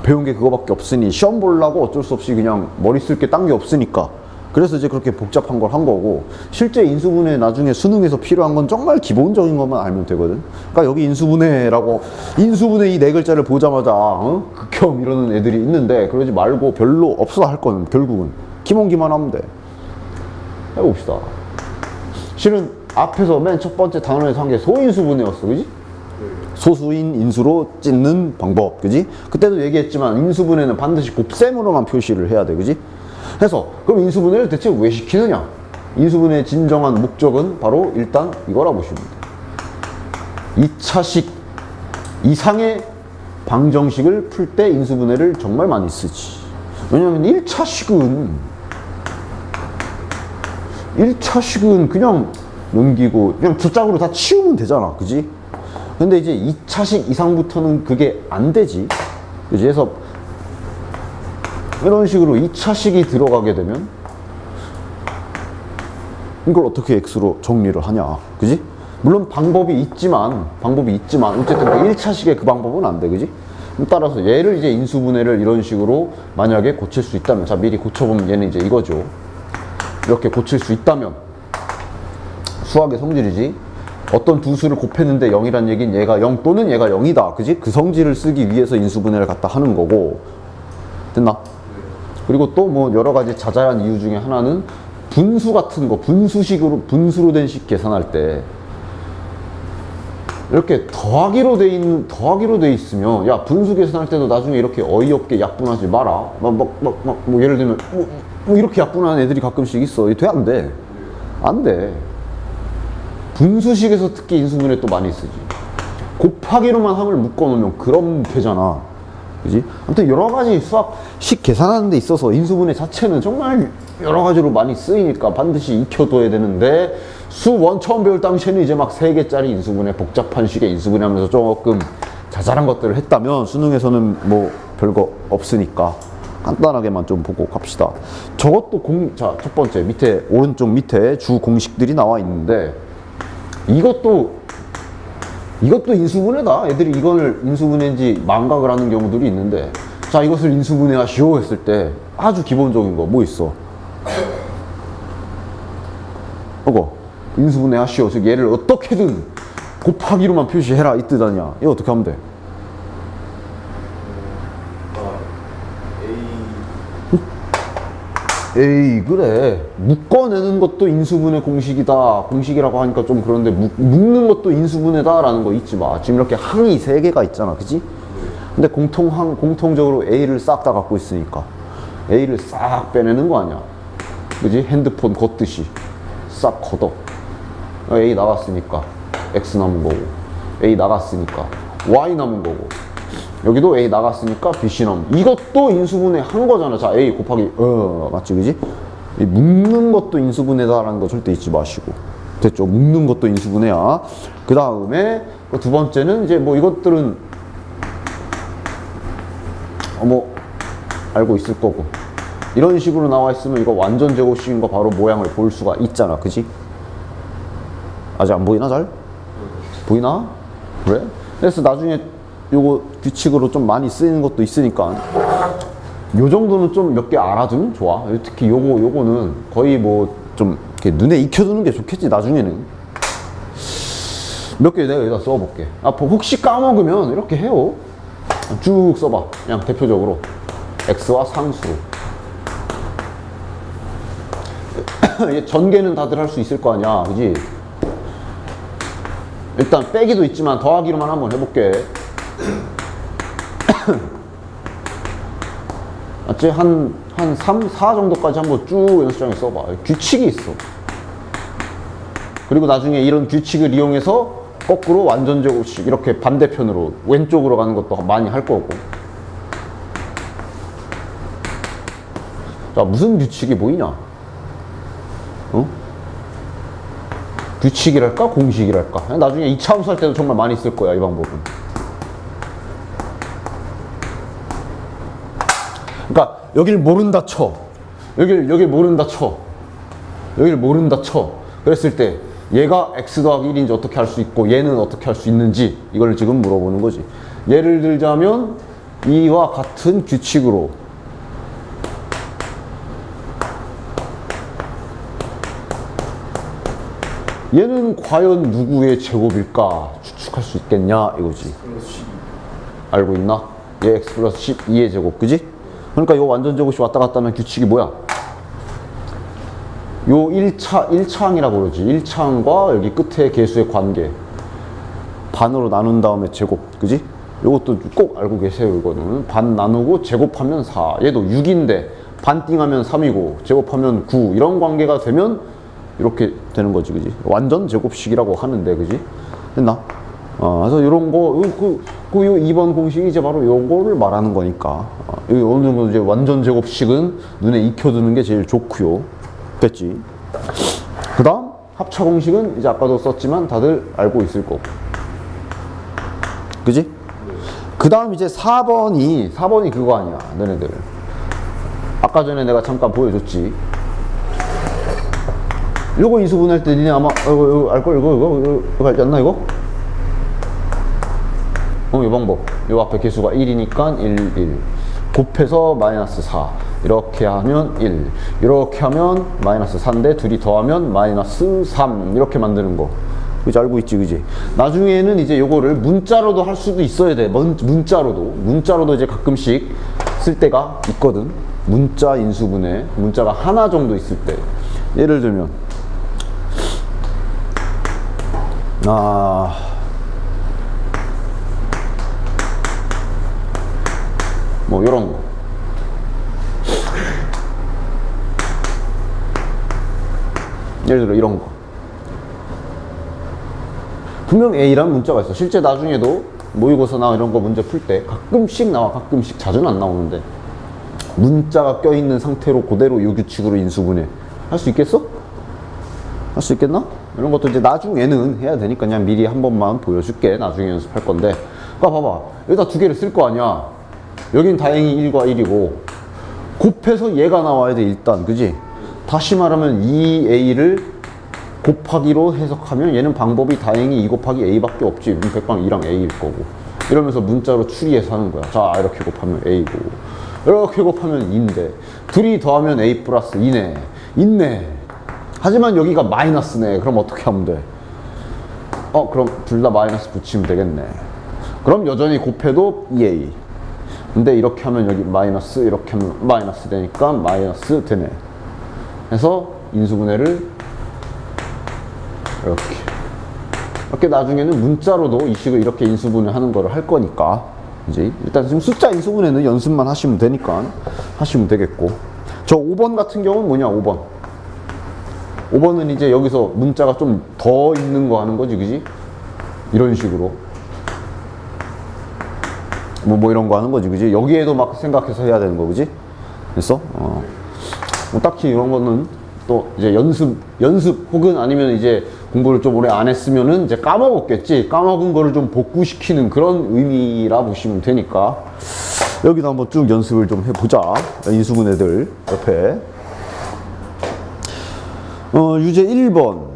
배운 게 그거밖에 없으니 시험 보려고 어쩔 수 없이 그냥 머리 쓸 게 딴 게 없으니까, 그래서 이제 그렇게 복잡한 걸 한 거고, 실제 인수분해 나중에 수능에서 필요한 건 정말 기본적인 것만 알면 되거든. 그러니까 여기 인수분해 이 4글자를 보자마자 극혐 이러는 애들이 있는데, 그러지 말고 별로 없어 할 거는 결국은 기본기만 하면 돼. 해봅시다. 실은 앞에서 맨 첫 번째 단원에서 한 게 소인수분해였어. 그지? 소수인 인수로 찢는 방법. 그지? 그때도 얘기했지만 인수분해는 반드시 곱셈으로만 표시를 해야 돼. 그지? 해서 그럼 인수분해를 대체 왜 시키느냐? 인수분해의 진정한 목적은 바로 일단 이거라 보시면 돼. 2차식 이상의 방정식을 풀 때 인수분해를 정말 많이 쓰지. 왜냐면 1차식은 그냥 넘기고 그냥 두짝으로 다 치우면 되잖아. 그지? 근데 이제 2차식 이상부터는 그게 안 되지. 그지? 그래서 이런 식으로 2차식이 들어가게 되면 이걸 어떻게 x로 정리를 하냐. 그지? 물론 방법이 있지만 어쨌든 그 1차식의 그 방법은 안 돼. 그지? 따라서 얘를 이제 인수분해를 이런 식으로 만약에 고칠 수 있다면, 자 미리 고쳐보면 얘는 이제 이거죠. 이렇게 고칠 수 있다면 수학의 성질이지. 어떤 두 수를 곱했는데 0이란 얘기는 얘가 0 또는 얘가 0이다. 그지? 그 성질을 쓰기 위해서 인수분해를 갖다 하는 거고. 됐나? 그리고 또 뭐 여러 가지 자잘한 이유 중에 하나는 분수 같은 거, 분수로 된 식 계산할 때 이렇게 더하기로 돼 있으면, 야, 분수 계산할 때도 나중에 이렇게 어이없게 약분하지 마라. 뭐 예를 들면, 뭐 이렇게 약분하는 애들이 가끔씩 있어. 이게 돼, 안 돼? 안 돼. 분수식에서 특히 인수분해 또 많이 쓰지. 곱하기로만 함을 묶어놓으면 그럼 되잖아. 그지? 아무튼 여러 가지 수학식 계산하는 데 있어서 인수분해 자체는 정말 여러 가지로 많이 쓰이니까 반드시 익혀둬야 되는데, 수1 처음 배울 당시에는 이제 막 3개짜리 인수분해, 복잡한 식의 인수분해 하면서 조금 자잘한 것들을 했다면, 수능에서는 뭐 별거 없으니까 간단하게만 좀 보고 갑시다. 저것도 자, 첫 번째 밑에, 오른쪽 밑에 주 공식들이 나와 있는데, 이것도 인수분해다. 애들이 이걸 인수분해인지 망각을 하는 경우들이 있는데, 자, 이것을 인수분해하시오 했을 때 아주 기본적인 거 뭐 있어? 인수분해하시오. 즉 얘를 어떻게든 곱하기로만 표시해라 이 뜻 아니야. 이거 어떻게 하면 돼? 에이, 그래. 묶어내는 것도 인수분해 공식이라고 하니까 좀 그런데, 묶는 것도 인수분해다라는 거 잊지 마. 지금 이렇게 항이 3개가 있잖아. 그지? 근데 공통적으로 A를 싹 다 갖고 있으니까 A를 싹 빼내는 거 아니야. 그지? 핸드폰 걷듯이 싹 걷어. A 나갔으니까 X 남은 거고, A 나갔으니까 Y 남은 거고, 여기도 A 나갔으니까 BC 남은, 이것도 인수분해 한 거잖아. 자, A 곱하기 맞지? 그지? 이 묶는 것도 인수분해다라는 거 절대 잊지 마시고. 됐죠? 묶는 것도 인수분해야. 그 다음에 두 번째는 이제 뭐 이것들은 뭐 알고 있을 거고, 이런 식으로 나와 있으면 이거 완전 제곱식인 거 바로 모양을 볼 수가 있잖아. 그지? 아직 안 보이나 잘? 보이나? 그래? 그래서 나중에 요거 규칙으로 좀 많이 쓰이는 것도 있으니까 요 정도는 좀 몇 개 알아두면 좋아. 특히 요거는 거의 뭐 좀 이렇게 눈에 익혀두는 게 좋겠지. 나중에는 몇 개 내가 여기다 써볼게. 혹시 까먹으면 이렇게 해요. 쭉 써봐. 그냥 대표적으로 x와 상수로. 전개는 다들 할 수 있을 거 아니야. 그지? 일단 빼기도 있지만 더하기로만 한번 해볼게. 맞지? 한 3, 4 정도까지 한번 쭉 연습장에 써봐. 규칙이 있어. 그리고 나중에 이런 규칙을 이용해서 거꾸로 완전 제곱식, 이렇게 반대편으로 왼쪽으로 가는 것도 많이 할 거고. 자, 무슨 규칙이 보이냐? 규칙이랄까? 공식이랄까? 나중에 2차 함수 할 때도 정말 많이 쓸 거야, 이 방법은. 그러니까 여길 모른다 쳐. 여길 모른다 쳐. 여길 모른다 쳐. 그랬을 때 얘가 x 더하기 1인지 어떻게 할 수 있고 얘는 어떻게 할 수 있는지, 이걸 지금 물어보는 거지. 예를 들자면 이와 같은 규칙으로 얘는 과연 누구의 제곱일까 추측할 수 있겠냐 이거지. 알고 있나? 얘 x 플러스 12의 제곱, 그지? 그러니까 요 완전 제곱이 왔다 갔다 하는 규칙이 뭐야? 요 1차항이라고 그러지. 1차항과 여기 끝에 개수의 관계 반으로 나눈 다음에 제곱, 그지? 요것도 꼭 알고 계세요. 이거는 반 나누고 제곱하면 4. 얘도 6인데 반 띵하면 3이고 제곱하면 9. 이런 관계가 되면 이렇게 되는 거지, 그지? 완전 제곱식이라고 하는데, 그지? 됐나? 그래서 이런 거, 요 2번 공식이 이제 바로 요거를 말하는 거니까. 어느 정도 이제 완전 제곱식은 눈에 익혀두는 게 제일 좋고요. 됐지? 그 다음, 합차 공식은 이제 아까도 썼지만 다들 알고 있을 거고. 그지? 그 다음 이제 4번이 그거 아니야, 너네들. 아까 전에 내가 잠깐 보여줬지. 요거 인수분해할 때 니네 아마 이거 알걸? 이거 알지 않나 이거? 이 방법. 요 앞에 개수가 1이니까 1, 1. 곱해서 마이너스 4. 이렇게 하면 1. 이렇게 하면 마이너스 4인데 둘이 더하면 마이너스 3. 이렇게 만드는 거. 그지? 알고 있지, 그지? 나중에는 이제 요거를 문자로도 할 수도 있어야 돼. 문자로도 이제 가끔씩 쓸 때가 있거든. 문자 인수분해. 문자가 하나 정도 있을 때. 예를 들면, 뭐 요런 거. 예를 들어 이런 거. 분명 A란 문자가 있어. 실제 나중에도 모의고사나 이런 거 문제 풀 때 가끔씩 나와. 가끔씩. 자주는 안 나오는데 문자가 껴있는 상태로 그대로 요 규칙으로 인수분해 할 수 있겠어? 할 수 있겠나? 이런 것도 이제 나중에는 해야 되니까 그냥 미리 한 번만 보여줄게. 나중에 연습할 건데. 그러니까 봐봐. 여기다 두 개를 쓸 거 아니야. 여긴 다행히 1과 1이고 곱해서 얘가 나와야 돼 일단. 그지? 다시 말하면 2a를 곱하기로 해석하면 얘는 방법이 다행히 2 곱하기 a밖에 없지. 백방 2랑 a일 거고. 이러면서 문자로 추리해서 하는 거야. 자, 이렇게 곱하면 a고 이렇게 곱하면 2인데 둘이 더하면 a 플러스 2네. 있네. 하지만 여기가 마이너스네. 그럼 어떻게 하면 돼? 그럼 둘 다 마이너스 붙이면 되겠네. 그럼 여전히 곱해도 2a. 근데 이렇게 하면 여기 마이너스, 이렇게 하면 마이너스 되니까 마이너스 되네. 그래서 인수분해를 이렇게 나중에는 문자로도 이 식을 이렇게 인수분해 하는 거를 할 거니까 이제 일단 지금 숫자 인수분해는 연습만 하시면 되니까 하시면 되겠고. 저 5번 같은 경우는 뭐냐? 5번은 이제 여기서 문자가 좀 더 있는 거 하는 거지, 그지? 이런 식으로 뭐 이런 거 하는 거지, 그지? 여기에도 막 생각해서 해야 되는 거, 그지? 됐어? 뭐 딱히 이런 거는 또 이제 연습 혹은 아니면 이제 공부를 좀 오래 안 했으면은 이제 까먹었겠지. 까먹은 거를 좀 복구시키는 그런 의미라 보시면 되니까 여기도 한번 쭉 연습을 좀 해보자. 인수분해들 옆에. 유제 1번.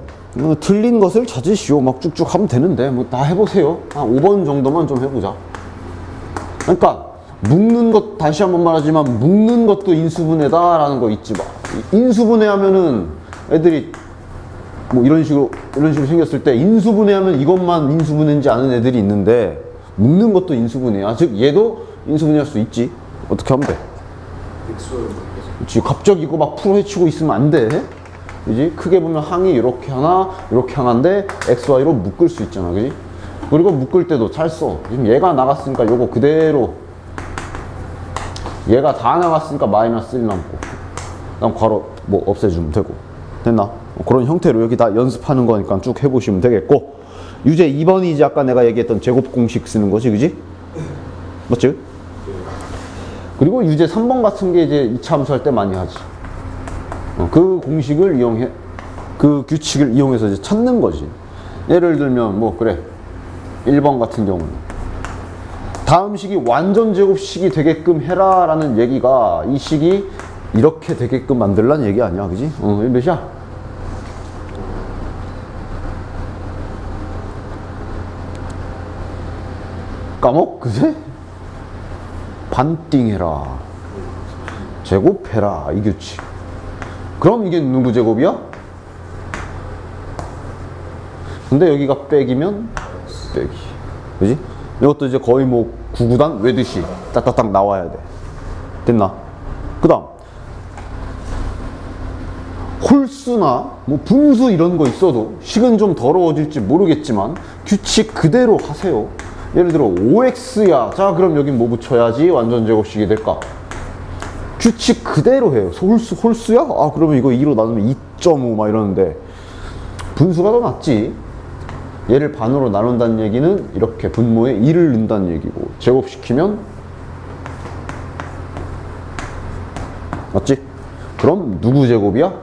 틀린 것을 찾으시오. 막 쭉쭉 하면 되는데 뭐 다 해보세요. 한 5번 정도만 좀 해보자. 그러니까 묶는 것, 다시 한번 말하지만 묶는 것도 인수분해다라는 거 잊지 마. 인수분해 하면은 애들이 뭐 이런 식으로 생겼을 때 인수분해하면 이것만 인수분해인지 아는 애들이 있는데 묶는 것도 인수분해야. 즉 얘도 인수분해할 수 있지. 어떻게 하면 돼? 그렇지. 갑자기 이거 막 풀어헤치고 있으면 안 돼. 그지? 크게 보면 항이 이렇게 하나인데 XY로 묶을 수 있잖아. 그지? 그리고 묶을 때도 잘 써. 지금 얘가 나갔으니까 요거 그대로, 얘가 다 나갔으니까 마이너스 1 남고, 그다음 괄호 뭐 없애주면 되고. 됐나? 그런 형태로 여기 다 연습하는 거니까 쭉 해보시면 되겠고. 유제 2번이 이제 아까 내가 얘기했던 제곱 공식 쓰는 거지, 그지? 맞지? 그리고 유제 3번 같은 게 이제 2차 함수할 때 많이 하지. 그 공식을 이용해, 그 규칙을 이용해서 이제 찾는 거지. 예를 들면 뭐 그래, 1번 같은 경우는 다음 식이 완전 제곱식이 되게끔 해라 라는 얘기가 이 식이 이렇게 되게끔 만들라는 얘기 아니야, 그지? 이게 몇이야? 그제? 반띵해라, 제곱해라, 이 규칙. 그럼 이게 누구 제곱이야? 근데 여기가 백이면 빼기. 그지? 이것도 이제 거의 뭐 구구단 외듯이 딱딱딱 나와야 돼. 됐나? 그 다음 홀수나 뭐 분수 이런 거 있어도 식은 좀 더러워질지 모르겠지만 규칙 그대로 하세요. 예를 들어 5x야. 자, 그럼 여긴 뭐 붙여야지 완전 제곱식이 될까? 규칙 그대로 해요. 홀수야? 그러면 이거 2로 나누면 2.5 막 이러는데 분수가 더 낫지. 얘를 반으로 나눈다는 얘기는 이렇게 분모에 2를 넣는다는 얘기고, 제곱시키면 맞지? 그럼 누구 제곱이야?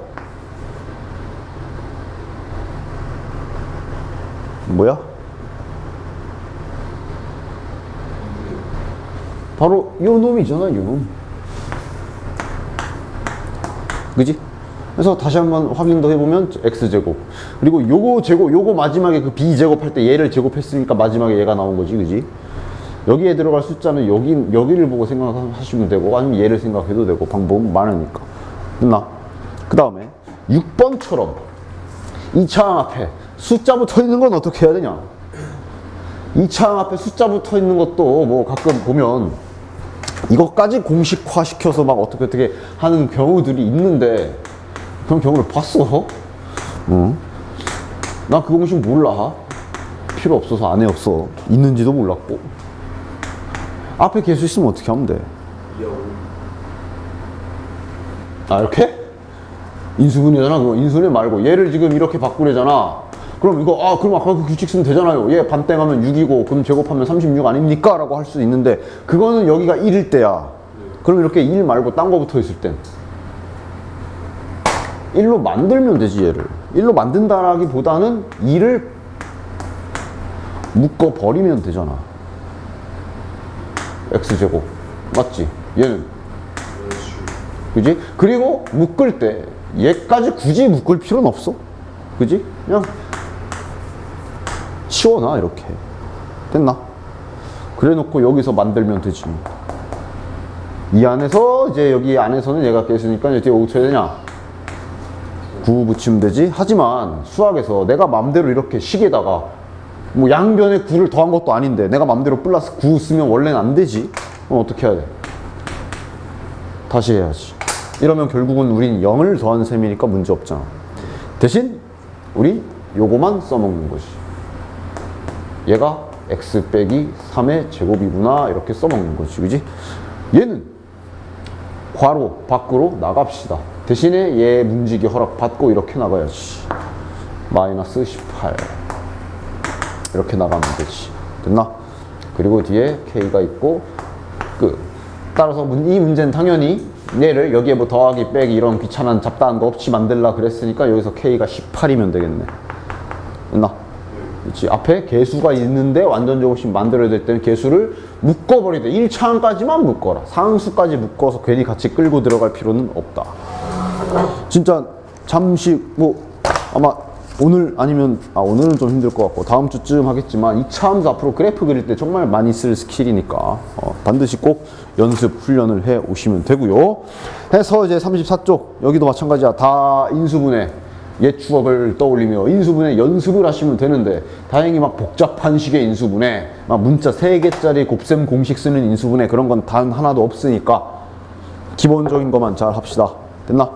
뭐야? 바로 요 놈이잖아, 요 놈. 그지? 그래서 다시 한번 확인 더 해보면 x제곱, 그리고 요거 제곱, 요거 마지막에 그 b제곱 할 때 얘를 제곱했으니까 마지막에 얘가 나온 거지, 그지? 여기에 들어갈 숫자는 여기를 보고 생각하시면 되고 아니면 얘를 생각해도 되고 방법은 많으니까. 됐나? 그 다음에 6번처럼 이 차항 앞에 숫자 붙어 있는 건 어떻게 해야 되냐? 이 차항 앞에 숫자 붙어 있는 것도 뭐 가끔 보면 이것까지 공식화 시켜서 막 어떻게 하는 경우들이 있는데 그런 경우를 봤어? 나 그 공식 몰라. 필요 없어서 안 해왔어. 있는지도 몰랐고. 앞에 개수 있으면 어떻게 하면 돼? 2하고 아, 이렇게? 인수분해잖아. 그거 인수분해 말고 얘를 지금 이렇게 바꾸려잖아. 그럼 이거 그럼 아까 그 규칙 쓰면 되잖아요. 얘 반땡하면 6이고 그럼 제곱하면 36 아닙니까? 라고 할 수 있는데 그거는 여기가 1일 때야. 그럼 이렇게 1 말고 딴 거 붙어 있을 땐 1로 만들면 되지. 얘를 1로 만든다라기보다는 2를 묶어 버리면 되잖아. x제곱 맞지? 얘는 그지? 그리고 묶을 때 얘까지 굳이 묶을 필요는 없어. 그지? 그냥 치워놔. 이렇게 됐나? 그래 놓고 여기서 만들면 되지. 이 안에서 이제 여기 안에서는 얘가 깨있으니까 이제 뒤에 5 쳐야 되냐? 9 붙이면 되지. 하지만 수학에서 내가 맘대로 이렇게 식에다가 뭐 양변에 9를 더한 것도 아닌데 내가 맘대로 플러스 9 쓰면 원래는 안 되지. 그럼 어떻게 해야 돼? 다시 해야지. 이러면 결국은 우린 0을 더한 셈이니까 문제 없잖아. 대신 우린 요거만 써먹는 거지. 얘가 x 빼기 3의 제곱이구나 이렇게 써먹는 거지. 그지? 얘는 괄호 밖으로 나갑시다. 대신에 얘 문지기 허락받고 이렇게 나가야지. 마이너스 18 이렇게 나가면 되지. 됐나? 그리고 뒤에 k가 있고 끝. 따라서 이 문제는 당연히 얘를 여기에 뭐 더하기 빼기 이런 귀찮은 잡다한 거 없이 만들라 그랬으니까 여기서 k가 18이면 되겠네. 됐나? 그렇지. 앞에 개수가 있는데 완전 제곱식 만들어야 될 때는 개수를 묶어버리되 1차항까지만 묶어라. 상수까지 묶어서 괜히 같이 끌고 들어갈 필요는 없다. 진짜 잠시 뭐 아마 오늘 아니면 오늘은 좀 힘들 것 같고 다음 주쯤 하겠지만 2차 함수 앞으로 그래프 그릴 때 정말 많이 쓸 스킬이니까 반드시 꼭 연습 훈련을 해 오시면 되고요. 해서 이제 34쪽 여기도 마찬가지야. 다 인수분해 옛 추억을 떠올리며 인수분해 연습을 하시면 되는데 다행히 막 복잡한 식의 인수분해 막 문자 3개짜리 곱셈 공식 쓰는 인수분해 그런 건 단 하나도 없으니까 기본적인 것만 잘 합시다. 됐나?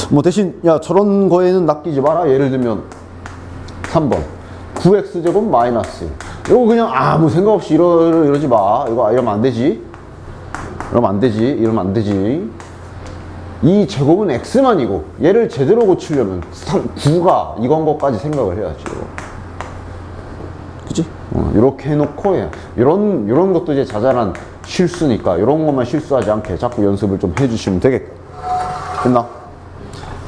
뭐 대신 야 저런 거에는 낚이지 마라. 예를 들면 3번 9x제곱 마이너스 이거 그냥 아무 생각 없이 이러지 마. 이거 이러면 안 되지. 이러면 안 되지. 이 제곱은 x만이고 얘를 제대로 고치려면 9가 이건 것까지 생각을 해야지. 그치? 이렇게 해놓고 이런 것도 이제 자잘한 실수니까 이런 것만 실수하지 않게 자꾸 연습을 좀 해주시면 되겠고. 됐나?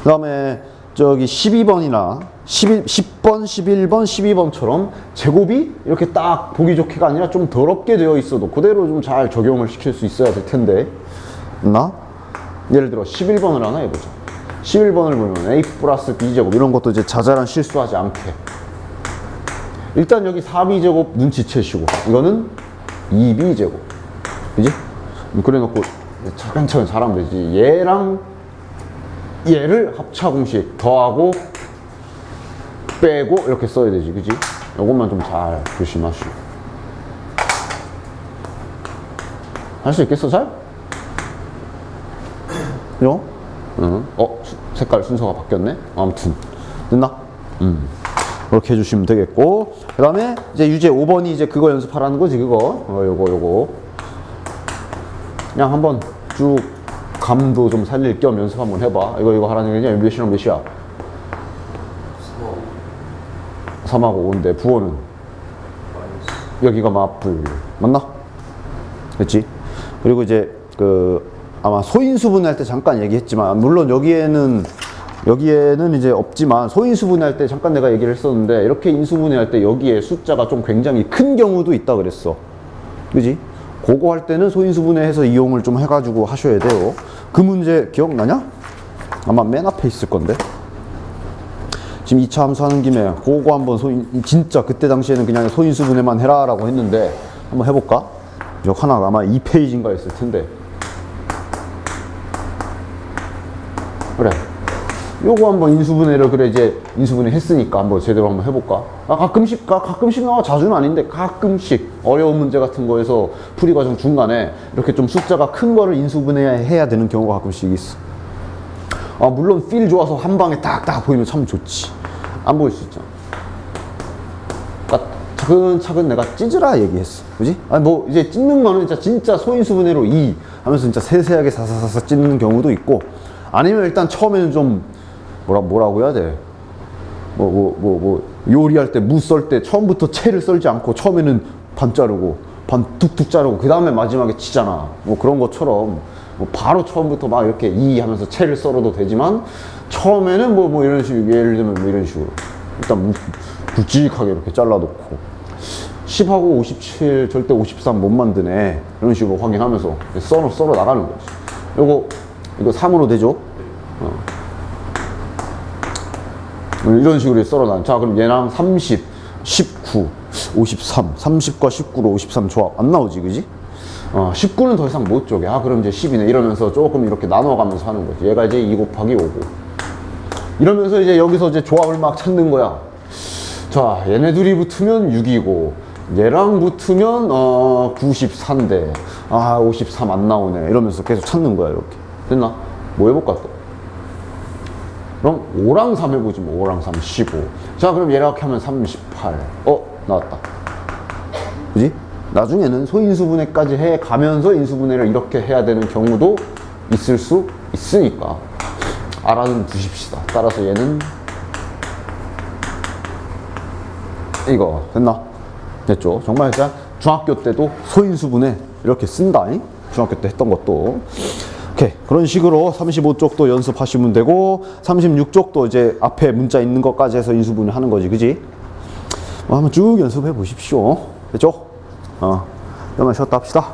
그 다음에 저기 12번이나 10번, 11번, 12번처럼 제곱이 이렇게 딱 보기 좋게가 아니라 좀 더럽게 되어 있어도 그대로 좀 잘 적용을 시킬 수 있어야 될 텐데. 됐나? 예를 들어 11번을 하나 해보자. 11번을 보면 a 플러스 b제곱 이런 것도 이제 자잘한 실수하지 않게. 일단 여기 4b제곱 눈치채시고 이거는 2b제곱. 그지? 그래 놓고 차근차근 잘하면 되지. 얘랑 얘를 합차 공식 더하고 빼고 이렇게 써야 되지. 그지? 요것만 좀 잘 조심하시고. 할 수 있겠어 잘? 그죠? 응. 색깔 순서가 바뀌었네? 아무튼 됐나? 그렇게 해주시면 되겠고 그 다음에 이제 유제 5번이 이제 그거 연습하라는 거지. 그거 요거 그냥 한번 쭉 감도 좀 살릴 겸 연습 한번 해봐. 이거 하라는 얘기냐? 몇이랑 몇이야? 3하고 5인데 부호는? 여기가 맞불 맞나? 그렇지? 그리고 이제 아마 소인수분해 할 때 잠깐 얘기했지만 물론 여기에는 이제 없지만 소인수분해 할 때 잠깐 내가 얘기를 했었는데 이렇게 인수분해 할 때 여기에 숫자가 좀 굉장히 큰 경우도 있다 그랬어. 그지? 그거 할 때는 소인수분해해서 이용을 좀 해가지고 하셔야 돼요. 그 문제 기억나냐? 아마 맨 앞에 있을 건데. 지금 2차 함수 하는 김에 그거 한번 진짜 그때 당시에는 그냥 소인수분해만 해라 라고 했는데 한번 해볼까? 역 하나 아마 2페이지인가 있을 텐데. 그래. 요거 한번 인수분해를 그래 이제 인수분해 했으니까 한번 제대로 한번 해볼까? 가끔씩 나와. 자주는 아닌데 가끔씩 어려운 문제 같은 거에서 풀이 과정 중간에 이렇게 좀 숫자가 큰 거를 인수분해해야 되는 경우가 가끔씩 있어. 물론 필 좋아서 한 방에 딱딱 보이면 참 좋지. 안 보일 수 있잖아. 그러니까 차근차근 내가 찢으라 얘기했어. 그지? 뭐 이제 찢는 거는 진짜 소인수분해로 2 하면서 진짜 세세하게 사사사사 찢는 경우도 있고, 아니면 일단 처음에는 좀 뭐라고 해야 돼? 요리할 때 무 썰 때 처음부터 채를 썰지 않고 처음에는 반 자르고 반 툭툭 자르고 그 다음에 마지막에 치잖아. 뭐 그런 것처럼 뭐 바로 처음부터 막 이렇게 이 하면서 채를 썰어도 되지만, 처음에는 뭐 이런 식으로, 예를 들면 뭐 이런 식으로 일단 굵직하게 이렇게 잘라놓고 10하고 57 절대 53 못 만드네 이런 식으로 확인하면서 썰어 나가는 거지. 이거 3으로 되죠? 이런 식으로 썰어놔. 자, 그럼 얘랑 30, 19, 53, 30과 19로 53 조합 안 나오지, 그지? 19는 더 이상 못 쪼개. 그럼 이제 10이네. 이러면서 조금 이렇게 나눠가면서 하는 거지. 얘가 이제 2 곱하기 5고. 이러면서 이제 여기서 이제 조합을 막 찾는 거야. 자, 얘네 둘이 붙으면 6이고, 얘랑 붙으면 94인데, 53 안 나오네. 이러면서 계속 찾는 거야, 이렇게. 됐나? 뭐 해볼까 또? 그럼 5랑 3 해보지 뭐. 5랑 3, 15. 자, 그럼 이렇게 하면 38. 나왔다. 그지? 나중에는 소인수분해까지 해 가면서 인수분해를 이렇게 해야 되는 경우도 있을 수 있으니까 알아는 두십시다. 따라서 얘는 이거 됐나? 됐죠? 정말 진짜 중학교 때도 소인수분해 이렇게 쓴다. 중학교 때 했던 것도. 오케이. 그런 식으로 35쪽도 연습하시면 되고, 36쪽도 이제 앞에 문자 있는 것까지 해서 인수분해 하는 거지, 그지? 한번 쭉 연습해 보십시오. 됐죠? 그러면 쉬었다 합시다.